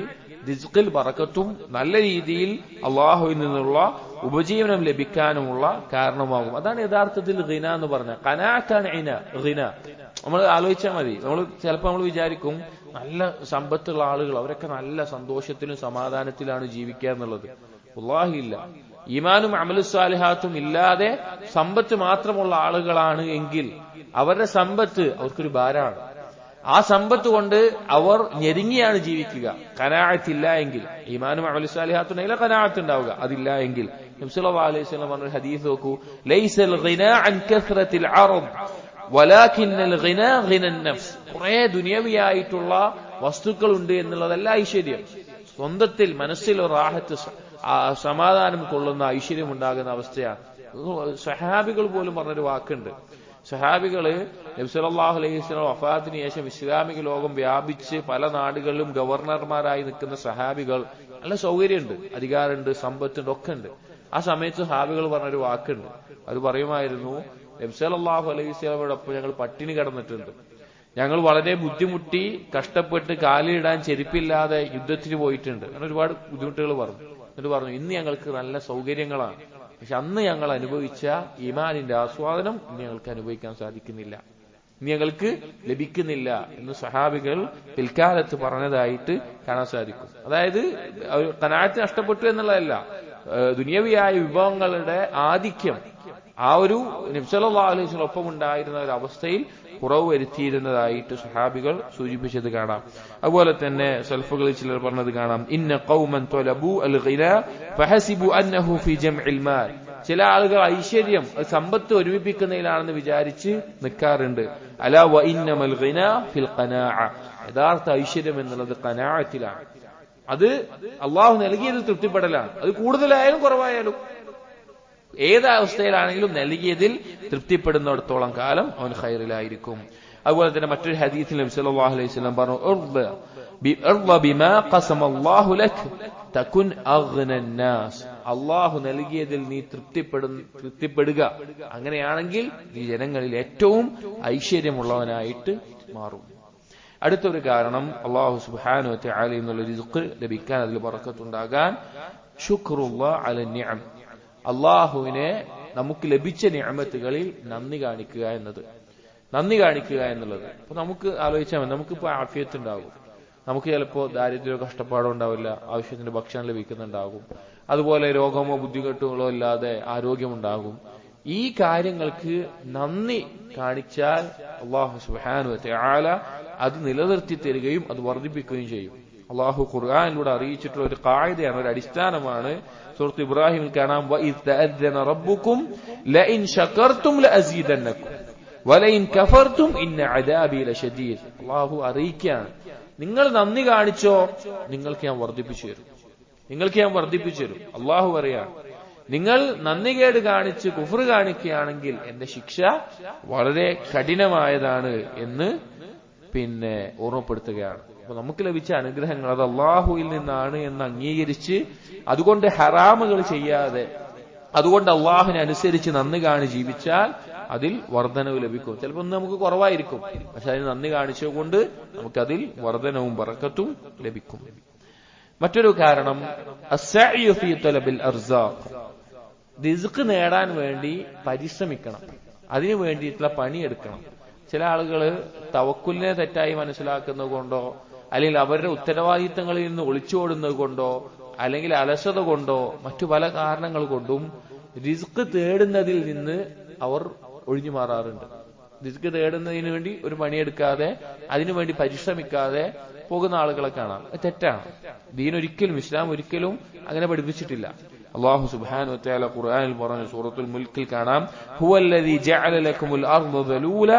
റിസ്ഖിൽ ബറക്കത്തും നല്ല രീതിയിൽ അള്ളാഹുവിൽ നിന്നുള്ള ഉപജീവനം ലഭിക്കാനുമുള്ള കാരണമാകും. അതാണ് യഥാർത്ഥത്തിൽ ഖിന എന്ന് പറഞ്ഞ. ഖനാഅത്താണ് ഖിന. നമ്മൾ ആലോചിച്ചാൽ മതി. ചിലപ്പോൾ നമ്മൾ വിചാരിക്കും നല്ല സമ്പത്തുള്ള ആളുകൾ അവരൊക്കെ നല്ല സന്തോഷത്തിലും സമാധാനത്തിലാണ് ജീവിക്കുക എന്നുള്ളത്. വല്ലാഹി ഇല്ല. ഈമാനും അമലു സാലിഹാത്തും ഇല്ലാതെ സമ്പത്ത് മാത്രമുള്ള ആളുകളാണ് എങ്കിൽ അവരുടെ സമ്പത്ത് അവർക്കൊരു ഭാരമാണ്. ആ സമ്പത്ത് കൊണ്ട് അവർ ഞെരുങ്ങിയാണ് ജീവിക്കുക. ഖനാഅത്തില്ല എങ്കിൽ, ഈമാനും അമലു സാലിഹാത്തുണ്ടെങ്കിൽ ഖനാഅത്ത് ഉണ്ടാവുക. അതില്ല എങ്കിൽ നബി സല്ലല്ലാഹു അലൈഹി വസല്ലം പറഞ്ഞ ഹദീസ് നോക്കൂ, ലൈസൽ ഗിനാ അൻ കസ്റത്തിൽ അർദ് വലാകിന്നൽ ഗിനാ ഗിനൻ നഫ്സ്. കുറെ ദുനിയവിയായിട്ടുള്ള വസ്തുക്കളുണ്ട് എന്നുള്ളതല്ല ഐശ്വര്യം. സ്വന്തത്തിൽ മനസ്സിൽ ഒരു റാഹത്ത്, സമാധാനം കൊള്ളുന്ന ഐശ്വര്യം ഉണ്ടാകുന്ന അവസ്ഥയാണ്. സഹാബികൾ പോലും പറഞ്ഞൊരു വാക്കുണ്ട്. സഹാബികള് നബി സല്ലല്ലാഹു അലൈഹി വസല്ലം വഫാത്തിന് ശേഷം ഇസ്ലാമിക ലോകം വ്യാപിച്ച് പല നാടുകളിലും ഗവർണർമാരായി നിൽക്കുന്ന സഹാബികൾ, നല്ല സൗകര്യമുണ്ട്, അധികാരമുണ്ട്, സമ്പത്തുണ്ട്, ഒക്കെ ഉണ്ട്. ആ സമയത്ത് സഹാബികൾ പറഞ്ഞൊരു വാക്കുണ്ട്. അത് പറയുമായിരുന്നു, നബി സല്ലല്ലാഹു അലൈഹി വസല്ലമയോടൊപ്പം ഞങ്ങൾ പട്ടിണി കിടന്നിട്ടുണ്ട്, ഞങ്ങൾ വളരെ ബുദ്ധിമുട്ടി കഷ്ടപ്പെട്ട് കാലിടാൻ ചെരുപ്പില്ലാതെ യുദ്ധത്തിന് പോയിട്ടുണ്ട്, അങ്ങനെ ഒരുപാട് ബുദ്ധിമുട്ടുകൾ പറഞ്ഞു. എന്നിട്ട് പറഞ്ഞു, ഇന്ന് ഞങ്ങൾക്ക് നല്ല സൗകര്യങ്ങളാണ്, പക്ഷെ അന്ന് ഞങ്ങൾ അനുഭവിച്ച ഈമാനിന്റെ ആസ്വാദനം ഇന്ന് ഞങ്ങൾക്ക് അനുഭവിക്കാൻ സാധിക്കുന്നില്ല, ഇന്ന് ഞങ്ങൾക്ക് ലഭിക്കുന്നില്ല എന്ന് സഹാബികൾ പിൽക്കാലത്ത് പറഞ്ഞതായിട്ട് കാണാൻ സാധിക്കും. അതായത് ഖനാഅത്ത് നഷ്ടപ്പെട്ടു എന്നുള്ളതല്ല, ദുനിയവിയായ വിഭവങ്ങളുടെ ആധിക്യം ആ ഒരു നബി സല്ലല്ലാഹു അലൈഹി വസല്ലം ഒപ്പം ഉണ്ടായിരുന്ന ഒരു അവസ്ഥയിൽ കുറവ് വരുത്തിയിരുന്നതായിട്ട് സഹാബികൾ സൂചിപ്പിച്ചത് കാണാം. അതുപോലെ തന്നെ സൽഫുകളിൽ ചിലർ പറഞ്ഞത് കാണാം, ഇന്ന ഖൗമൻ തലബു അൽ ഗിനാ ഫഹസിബു അന്നഹു ഫി ജംഇൽ മാൽ. ചില ആളുകൾ ഐശ്വര്യം, സമ്പത്ത് ഒരുമിപ്പിക്കുന്നതിലാണെന്ന് വിചാരിച്ച് നിൽക്കാറുണ്ട്. അലാ വ ഇന്നമൽ ഗിനാ ഫിൽ ഖനാഅ. യഥാർത്ഥ ഐശ്വര്യം എന്നുള്ളത് ഖനാഅത്തിലാണ്. അത് അള്ളാഹു നൽകിയതിൽ തൃപ്തിപ്പെടലാണ്. അത് കൂടുതലായാലും കുറവായാലും ഏത് അവസ്ഥയിലാണെങ്കിലും നൽകിയതിൽ തൃപ്തിപ്പെടുന്നിടത്തോളം കാലം അവൻ ഖൈറിലായിരിക്കും. അതുപോലെ തന്നെ മറ്റൊരു ഹദീസിൽ നബി സല്ലല്ലാഹു അലൈഹി വസല്ലം പറഞ്ഞു, ഇർള ബിമാ ഖസമല്ലാഹു ലക് തകുൻ അഗ്നൻ നാസ്. അള്ളാഹു നൽകിയതിൽ നീ തൃപ്തിപ്പെടുക, അങ്ങനെയാണെങ്കിൽ നീ ജനങ്ങളിൽ ഏറ്റവും ഐശ്വര്യമുള്ളവനായിട്ട് മാറും. അടുത്തൊരു കാരണം, അള്ളാഹു സുബ്ഹാനഹു വ തആല എന്നുള്ള റിസ്ഖ് ലഭിക്കാൻ, അതിൽ ബറക്കത്തുണ്ടാകാൻ ശുക്റുല്ലാഹ് അല നിഅം, അള്ളാഹുവിനെ നമുക്ക് ലഭിച്ച നിഅമത്തുകളിൽ നന്ദി കാണിക്കുക എന്നുള്ളത്. അപ്പൊ നമുക്ക് ആലോചിച്ചാൽ മതി, നമുക്കിപ്പോ ആഫിയത്ത് ഉണ്ടാകും, നമുക്ക് ചിലപ്പോ ദാരിദ്ര്യമോ കഷ്ടപ്പാടോ ഉണ്ടാവില്ല, ആവശ്യത്തിന് ഭക്ഷണം ലഭിക്കുന്നുണ്ടാകും, അതുപോലെ രോഗമോ ബുദ്ധിമുട്ടുകളോ ഇല്ലാതെ ആരോഗ്യമുണ്ടാകും. ഈ കാര്യങ്ങൾക്ക് നന്ദി കാണിച്ചാൽ അള്ളാഹു സുബ്ഹാനഹു വ തആല അത് നിലനിർത്തി തരികയും അത് വർദ്ധിപ്പിക്കുകയും ചെയ്യും. അള്ളാഹു ഖുർആനിലൂടെ അറിയിച്ചിട്ടുള്ള ഒരു ഖായിദയാണ്, ഒരു അടിസ്ഥാനമാണ്. സൂറത്ത് ഇബ്രാഹിമിൽ കാണാം, വഇദ് തഅദ്ദന റബ്ബുക്കും ലഇൻ ശകർതും ലഅസീദന്നകും വലഇൻ കഫർതും ഇന്ന അദാബി ലശദീദ്. അള്ളാഹു അറിയിക്കുകയാണ്, നിങ്ങൾ നന്ദി കാണിച്ചോ നിങ്ങൾക്ക് ഞാൻ വർദ്ധിപ്പിച്ചു തരും. അള്ളാഹു പറയാണ്, നിങ്ങൾ നന്ദികേട് കാണിച്ച് കുഫ്ർ കാണിക്കുകയാണെങ്കിൽ എന്റെ ശിക്ഷ വളരെ കഠിനമായതാണ് എന്ന് ഓർമ്മപ്പെടുത്തുകയാണ്. അപ്പൊ നമുക്ക് ലഭിച്ച അനുഗ്രഹങ്ങൾ അത് അള്ളാഹുവിൽ നിന്നാണ് എന്ന് അംഗീകരിച്ച്, അതുകൊണ്ട് ഹറാമുകൾ ചെയ്യാതെ, അതുകൊണ്ട് അള്ളാഹുവിനെ അനുസരിച്ച് നന്ദി കാണി ജീവിച്ചാൽ അതിൽ വർധനവ് ലഭിക്കും. ചിലപ്പോൾ നമുക്ക് കുറവായിരിക്കും, പക്ഷെ അതിന് നന്ദി കാണിച്ചുകൊണ്ട് നമുക്കതിൽ വർധനവും ബറക്കത്തും ലഭിക്കും. മറ്റൊരു കാരണം, അസ്സഅയു ഫീ തലബിൽ അർസാഖ്. റിസ്ക് നേടാൻ വേണ്ടി പരിശ്രമിക്കണം, അതിനു വേണ്ടിയിട്ടുള്ള പണിയെടുക്കണം. ചില ആളുകൾ തവക്കുലിനെ തെറ്റായി മനസ്സിലാക്കുന്നത് കൊണ്ടോ, അല്ലെങ്കിൽ അവരുടെ ഉത്തരവാദിത്തങ്ങളിൽ നിന്ന് ഒളിച്ചോടുന്നത് കൊണ്ടോ, അല്ലെങ്കിൽ അലസത കൊണ്ടോ, മറ്റു പല കാരണങ്ങൾ കൊണ്ടും റിസ്ക് തേടുന്നതിൽ നിന്ന് അവർ ഒഴിഞ്ഞു മാറാറുണ്ട്. റിസ്ക് തേടുന്നതിന് വേണ്ടി ഒരു പണിയെടുക്കാതെ, അതിനുവേണ്ടി പരിശ്രമിക്കാതെ പോകുന്ന ആളുകളെ കാണാം. തെറ്റാണ്. ദീനൊരിക്കലും, ഇസ്ലാം ഒരിക്കലും അങ്ങനെ പഠിപ്പിച്ചിട്ടില്ല. അല്ലാഹു സുബ്ഹാനഹു വ തആല ഖുർആനിൽ പറഞ്ഞു, സൂറത്തുൽ മുൽക്കിൽ കാണാം, ഹുവല്ലദീ ജഅല ലക്കുമുൽ അർദ ദലൂല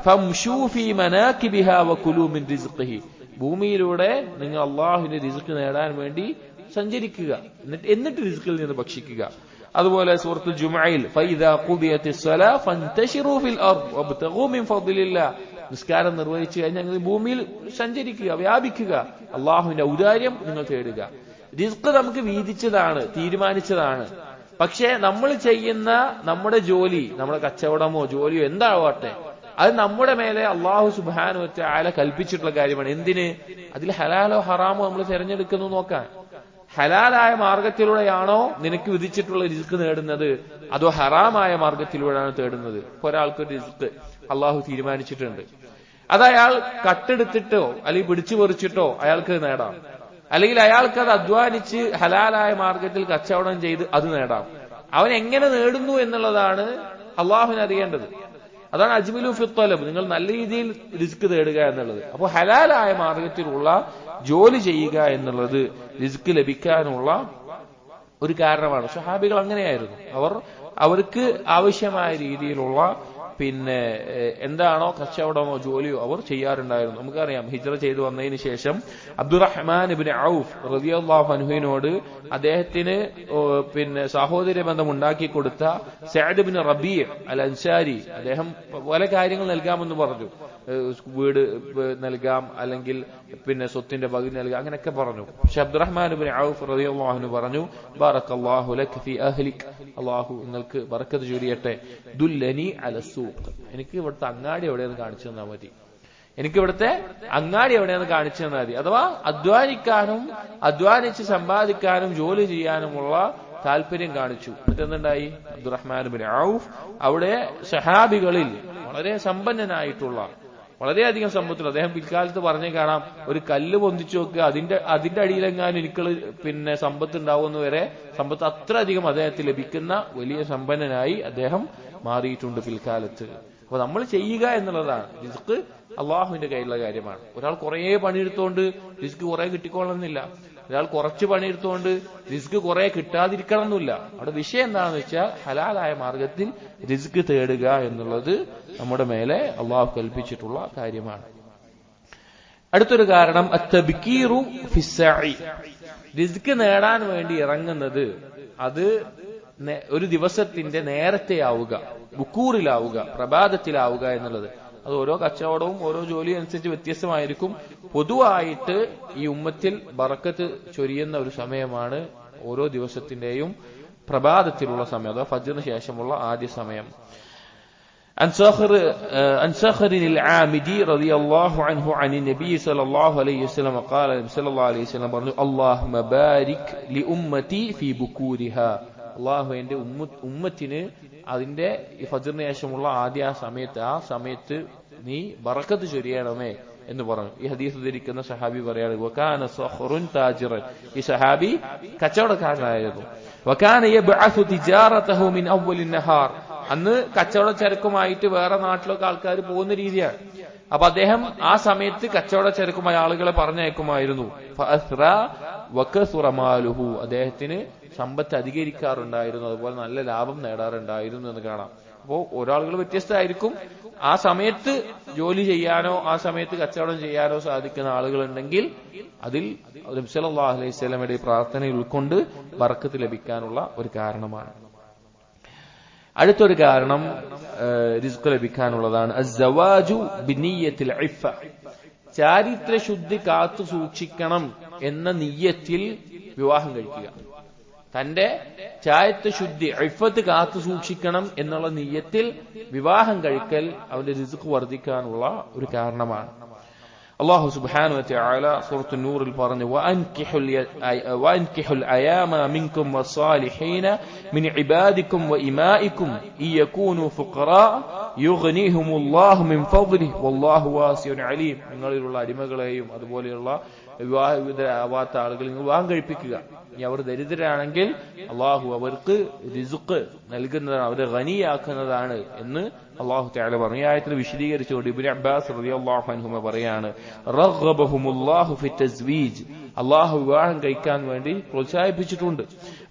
ഫംശൂ ഫീ മനാകിബിഹാ വകുലൂ മിൻ റിസ്ഖിഹി. ഭൂമിയിലൂടെ നിങ്ങൾ അല്ലാഹുവിന്റെ റിസ്ക് നേടാൻ വേണ്ടി സഞ്ചരിക്കുക, എന്നിട്ട് റിസ്കിൽ നിന്ന് ഭക്ഷിക്കുക. അതുപോലെ സൂറത്തുൽ ജുമുഅയിൽ ഫൈദാ ഖുദിയത്തിസ് സ്വലാ ഫന്തശിറൂ ഫിൽ അർദ് വബ്തഗൂ മിൻ ഫദ്ലില്ലാഹ്. നിസ്കാരം നിർവഹിച്ചു കഴിഞ്ഞാൽ നിങ്ങൾ ഭൂമിയിൽ സഞ്ചരിക്കുക, വ്യാപിക്കുക, അള്ളാഹുവിന്റെ ഔദാര്യം നിങ്ങൾ തേടുക. റിസ്ക് നമുക്ക് വീതിച്ചതാണ്, തീരുമാനിച്ചതാണ്. പക്ഷേ നമ്മൾ ചെയ്യുന്ന നമ്മുടെ ജോലി, നമ്മുടെ കച്ചവടമോ ജോലിയോ എന്താവട്ടെ, അത് നമ്മുടെ മേലെ അള്ളാഹു സുബ്ഹാനഹു വ തആല കൽപ്പിച്ചിട്ടുള്ള കാര്യമാണ്. എന്തിന്? അതിൽ ഹലാലോ ഹറാമോ നമ്മൾ തിരഞ്ഞെടുക്കുന്നു നോക്കാൻ. ഹലാലായ മാർഗത്തിലൂടെയാണോ നിനക്ക് വിധിച്ചിട്ടുള്ള റിസ്ക് നേടുന്നത്, അതോ ഹറാമായ മാർഗത്തിലൂടെയാണ് തേടുന്നത്? ഒരാൾക്കൊരു റിസ്ക് അള്ളാഹു തീരുമാനിച്ചിട്ടുണ്ട്, അത് അയാൾ കട്ടെടുത്തിട്ടോ അല്ലെങ്കിൽ പിടിച്ചു പറിച്ചിട്ടോ അയാൾക്ക് നേടാം, അല്ലെങ്കിൽ അയാൾക്ക് അത് അധ്വാനിച്ച് ഹലാലായ മാർഗത്തിൽ കച്ചവടം ചെയ്ത് അത് നേടാം. അവൻ എങ്ങനെ നേടുന്നു എന്നുള്ളതാണ് അള്ളാഹുവിന് അറിയേണ്ടത്. അതാണ് അജ്മിലു ഫി ത്വലബ്, നിങ്ങൾ നല്ല രീതിയിൽ റിസ്ക് തേടുക എന്നുള്ളത്. അപ്പോൾ ഹലാലായ മാർഗത്തിലുള്ള ജോലി ചെയ്യുക എന്നുള്ളത് റിസ്ക് ലഭിക്കാനുള്ള ഒരു കാരണമാണ്. സ്വഹാബികൾ അങ്ങനെയായിരുന്നു. അവർക്ക് ആവശ്യമായ രീതിയിലുള്ള എന്താണോ കച്ചവടമോ ജോലിയോ അവർ ചെയ്യാറുണ്ടായിരുന്നു. നമുക്കറിയാം, ഹിജ്റ ചെയ്തു വന്നതിന് ശേഷം അബ്ദുറഹ്മാൻ ഇബ്നു ഔഫ് റളിയല്ലാഹു അൻഹുവിനോട് അദ്ദേഹത്തിന് സഹോദര്യ ബന്ധം ഉണ്ടാക്കി കൊടുത്ത സഅദ് ഇബ്നു റബീഅ് അൽ അൻസാരി അദ്ദേഹം പല കാര്യങ്ങൾ നൽകാമെന്ന് പറഞ്ഞു. വീട് നൽകാം, അല്ലെങ്കിൽ സ്വത്തിന്റെ പകുതി നൽകാം, അങ്ങനെയൊക്കെ പറഞ്ഞു. പക്ഷെ അബ്ദുറഹ്മാൻ ഇബ്നു ഔഫ് റളിയല്ലാഹു അൻഹു പറഞ്ഞു, ബറക്കല്ലാഹു ലക ഫീ അഹ്ലിക്, അല്ലാഹു നിങ്ങൾക്ക് ബറക്കത്ത് ചൊരിയട്ടെ. ദുല്ലനി അലസൂഖ്, എനിക്ക് ഇവിടുത്തെ അങ്ങാടി എവിടെയെന്ന് കാണിച്ചു തന്നാൽ മതി. അഥവാ അധ്വാനിക്കാനും അധ്വാനിച്ച് സമ്പാദിക്കാനും ജോലി ചെയ്യാനുമുള്ള താല്പര്യം കാണിച്ചു. എന്നിട്ട് എന്തുണ്ടായി? അബ്ദുറഹ്മാൻ ഇബ്നു ഔഫ് അവിടെ സഹാബികളിൽ വളരെ സമ്പന്നനായിട്ടുള്ള, വളരെയധികം സമ്പത്തുള്ള, അദ്ദേഹം പിൽക്കാലത്ത് പറഞ്ഞു കാണാം, ഒരു കല്ല് പൊന്തിച്ചു നോക്കുക, അതിന്റെ അടിയിലെങ്ങാനും എനിക്ക് സമ്പത്ത് ഉണ്ടാവുമെന്ന് വരെ, സമ്പത്ത് അത്ര അധികം അദ്ദേഹത്തിന് ലഭിക്കുന്ന വലിയ സമ്പന്നനായി അദ്ദേഹം മാറിയിട്ടുണ്ട് പിൽക്കാലത്ത്. അപ്പൊ നമ്മൾ ചെയ്യുക എന്നുള്ളതാണ്. റിസ്ക് അള്ളാഹുവിന്റെ കയ്യിലുള്ള കാര്യമാണ്. ഒരാൾ കുറെ പണിയെടുത്തുകൊണ്ട് റിസ്ക് കുറെ കിട്ടിക്കൊള്ളുന്നില്ല. ഒരാൾ കുറച്ച് പണിയെടുത്തുകൊണ്ട് റിസ്ക് കുറെ കിട്ടാതിരിക്കണം എന്നില്ല. അവിടെ വിഷയം എന്താണെന്ന് വെച്ചാൽ ഹലാലായ മാർഗത്തിൽ റിസ്ക് തേടുക എന്നുള്ളത് നമ്മുടെ മേലെ അള്ളാഹു കൽപ്പിച്ചിട്ടുള്ള കാര്യമാണ്. അടുത്തൊരു കാരണം അത്തബ്കീറു ഫിസ്സഈ, റിസ്ക് നേടാൻ വേണ്ടി ഇറങ്ങുന്നത് അത് ഒരു ദിവസത്തിന്റെ നേരത്തെ ആവുക, ബുക്കൂറിലാവുക, പ്രഭാതത്തിലാവുക എന്നുള്ളത്. അത് ഓരോ കച്ചവടവും ഓരോ ജോലിയും അനുസരിച്ച് വ്യത്യസ്തമായിരിക്കും. പൊതുവായിട്ട് ഈ ഉമ്മത്തിൽ ബറക്കത്ത് ചൊരിയുന്ന ഒരു സമയമാണ് ഓരോ ദിവസത്തിന്റെയും പ്രഭാതത്തിലുള്ള സമയം, അഥവാ ഫജ്റിന് ശേഷമുള്ള ആദ്യ സമയം. عن صخر العامدي رضي الله عنه عن النبي صلى الله عليه وسلم قال صلى الله عليه وسلم اللهم بارك لأمتي في بكورها, അള്ളാഹു എന്റെ ഉമ്മത്തിന് അതിന്റെ ഫജ്റിന് ശേഷമുള്ള ആദ്യ ആ സമയത്ത് നീ ബറക്കത്ത് ചൊരിയണമേ എന്ന് പറഞ്ഞു. ഈ ഹദീസ് ഉദ്ധരിക്കുന്ന സഹാബി പറയാണ്, വകാന സഖറുൻ താജിറൻ, ഈ സഹാബി കച്ചവടക്കാരനായിരുന്നു. വകാന യബ്അസു തിജാറതഹു മിൻ അവ്വലിൻ നഹാർ, അന്ന് കച്ചവട ചരക്കുമായിട്ട് വേറെ നാട്ടിലൊക്കെ ആൾക്കാർ പോകുന്ന രീതിയാണ്. അപ്പൊ അദ്ദേഹം ആ സമയത്ത് കച്ചവട ചരക്കുമായി ആളുകളെ പറഞ്ഞയക്കുമായിരുന്നു. ഫഅസ്റാ വകസുറ മാലുഹു, അദ്ദേഹത്തിന് സമ്പത്ത് അധികരിക്കാറുണ്ടായിരുന്നു, അതുപോലെ നല്ല ലാഭം നേടാറുണ്ടായിരുന്നു എന്ന് കാണാം. അപ്പോൾ ഒരാളുകൾ വ്യത്യസ്തമായിരിക്കും. ആ സമയത്ത് ജോലി ചെയ്യാനോ ആ സമയത്ത് കച്ചവടം ചെയ്യാനോ സാധിക്കുന്ന ആളുകളുണ്ടെങ്കിൽ അതിൽ നബി സല്ലല്ലാഹു അലൈഹി വസല്ലമയുടെ പ്രാർത്ഥനയിൽ ഉൾക്കൊണ്ട് ബറക്കത്ത് ലഭിക്കാനുള്ള ഒരു കാരണമാണ്. അടുത്തൊരു കാരണം റിസ്ക് ലഭിക്കാനുള്ളതാണ് അസ്സവാജു ബിനിയ്യത്തിൽ ഇഫ്ഫ, ചാരിത്ര ശുദ്ധി കാത്തു സൂക്ഷിക്കണം എന്ന നിയ്യത്തിൽ വിവാഹം കഴിക്കുക. തന്റെ ചാരിത്ര ശുദ്ധി ഇഫ്ഫത്ത് കാത്തു സൂക്ഷിക്കണം എന്നുള്ള നിയ്യത്തിൽ വിവാഹം കഴിക്കൽ അവന്റെ റിസ്ക് വർദ്ധിക്കാനുള്ള ഒരു കാരണമാണ്. അല്ലാഹു സുബ്ഹാനഹു വ തആല സൂറത്തുൻ നൂറിൽ പറഞ്ഞു, വഅൻകിഹുൽ അയാമ മിൻകും വസ്സാലിഹീന മിൻ ഇബാദിക്കും വഇമാഇക്കും ഇയകൂനു ഫുഖറാ യുഗ്നിഹുമുല്ലാഹു മിൻ ഫദ്ലിഹി വല്ലാഹു വാസിഉൻ അലീം. നിങ്ങളിലുള്ള അടിമകളെയും അതുപോലെയുള്ള വിവാഹിതരാവാത്ത ആളുകൾ നിങ്ങൾ വിവാഹം കഴിപ്പിക്കുക. ഇനി അവർ ദരിദ്രരാണെങ്കിൽ അള്ളാഹു അവർക്ക് റിസ്ക് നൽകുന്നതാണ്, അവരെ ഗനിയാക്കുന്നതാണ് എന്ന് അള്ളാഹു തആല പറഞ്ഞു. ഈ ആയത്തിൽ വിശദീകരിച്ചുകൊണ്ട് ഇബ്നു അബ്ബാസ് റളിയല്ലാഹു അൻഹുമ പറയാണ്, റഗ്ഗബഹുമുല്ലാഹു ഫി തസ്വീജ്, അള്ളാഹു വിവാഹം കഴിക്കാൻ വേണ്ടി പ്രോത്സാഹിപ്പിച്ചിട്ടുണ്ട്.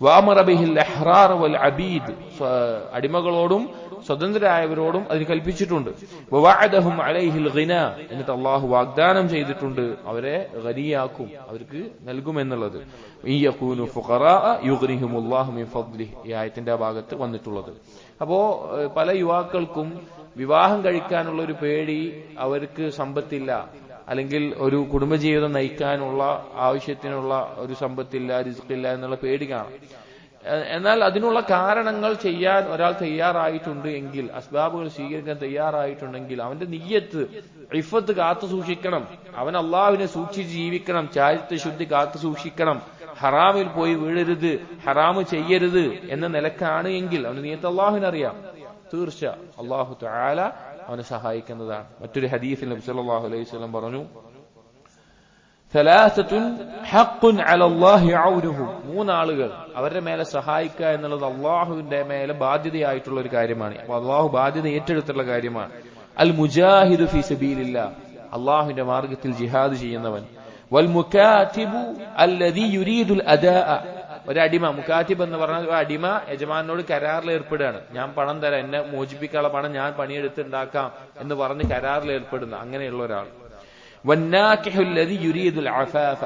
വഅമറ ബിഹിൽ അഹ്റാർ വൽ അബീദ്, അടിമകളോടും സ്വതന്ത്രരായവരോടും അതിന് കൽപ്പിച്ചിട്ടുണ്ട്. വവഅദഹും അലൈഹിൽ ഗിനാ, എന്നിട്ട് അള്ളാഹു വാഗ്ദാനം ചെയ്തിട്ടുണ്ട് അവരെ ഗനിയാക്കും, അവർക്ക് നൽകുമെന്നുള്ളത്. ഇയകൂനു ഫുഖറാ യുഗ്നിഹുമുല്ലാഹു മിൻ ഫദ്ലിഹി, ഈ ആയത്തിന്റെ ഭാഗത്ത് വന്നിട്ടുള്ളത്. അപ്പോ പല യുവാക്കൾക്കും വിവാഹം കഴിക്കാനുള്ള ഒരു പേടി, അവർക്ക് സമ്പത്തില്ല, അല്ലെങ്കിൽ ഒരു കുടുംബജീവിതം നയിക്കാനുള്ള ആവശ്യത്തിനുള്ള ഒരു സമ്പത്തില്ല, റിസ്കില്ല എന്നുള്ള പേടി കാണാം. എന്നാൽ അതിനുള്ള കാരണങ്ങൾ ചെയ്യാൻ ഒരാൾ തയ്യാറായിട്ടുണ്ട് എങ്കിൽ, അസ്ബാബുകൾ സ്വീകരിക്കാൻ തയ്യാറായിട്ടുണ്ടെങ്കിൽ, അവന്റെ നിയ്യത്ത് ഇഫ്ഫത്ത് കാത്തു സൂക്ഷിക്കണം, അവൻ അള്ളാഹുവിനെ സൂക്ഷിച്ച് ജീവിക്കണം, ചാരിത്ര ശുദ്ധി കാത്തു സൂക്ഷിക്കണം, ഹറാമിൽ പോയി വീഴരുത്, ഹറാമ് ചെയ്യരുത് എന്ന നിലക്കാണ് എങ്കിൽ അവന്റെ നിയ്യത്ത് അള്ളാഹുവിനറിയാം, തീർച്ച അള്ളാഹു തആല അവനെ സഹായിക്കുന്നതാണ്. മറ്റൊരു ഹദീസിൽ നബി സല്ലല്ലാഹു അലൈഹി വസല്ലം പറഞ്ഞു, സലാസത്തുൻ ഹഖ്ഖുൻ അലല്ലാഹി ഔനുഹും, മൂന്നാളുകൾ അവരുടെ മേലെ സഹായിക്കുക എന്നുള്ളത് അള്ളാഹുവിന്റെ മേലെ ബാധ്യതയായിട്ടുള്ള ഒരു കാര്യമാണ്. അപ്പൊ അള്ളാഹു ബാധ്യത ഏറ്റെടുത്തുള്ള കാര്യമാണ്. അൽ മുജാഹിദു ഫീ സബീലില്ലാഹ്, അള്ളാഹുവിന്റെ മാർഗത്തിൽ ജിഹാദ് ചെയ്യുന്നവൻ. വൽ മുകാതിബു അല്ലദീ യുരീദുൽ അദാഅ, ഒരടിമ, മുകാതിബ് എന്ന് പറഞ്ഞാൽ ഒരു അടിമ യജമാനോട് കരാറിൽ ഏർപ്പെടുകയാണ്. ഞാൻ പണം തരാം, എന്നെ മോചിപ്പിക്കാനുള്ള പണം ഞാൻ പണിയെടുത്ത് ഉണ്ടാക്കാം എന്ന് പറഞ്ഞ് കരാറിൽ ഏർപ്പെടുന്ന അങ്ങനെയുള്ള ഒരാൾ. വന്നാകിഹു അല്ലദീ യുരീദുൽ അഫാഫ,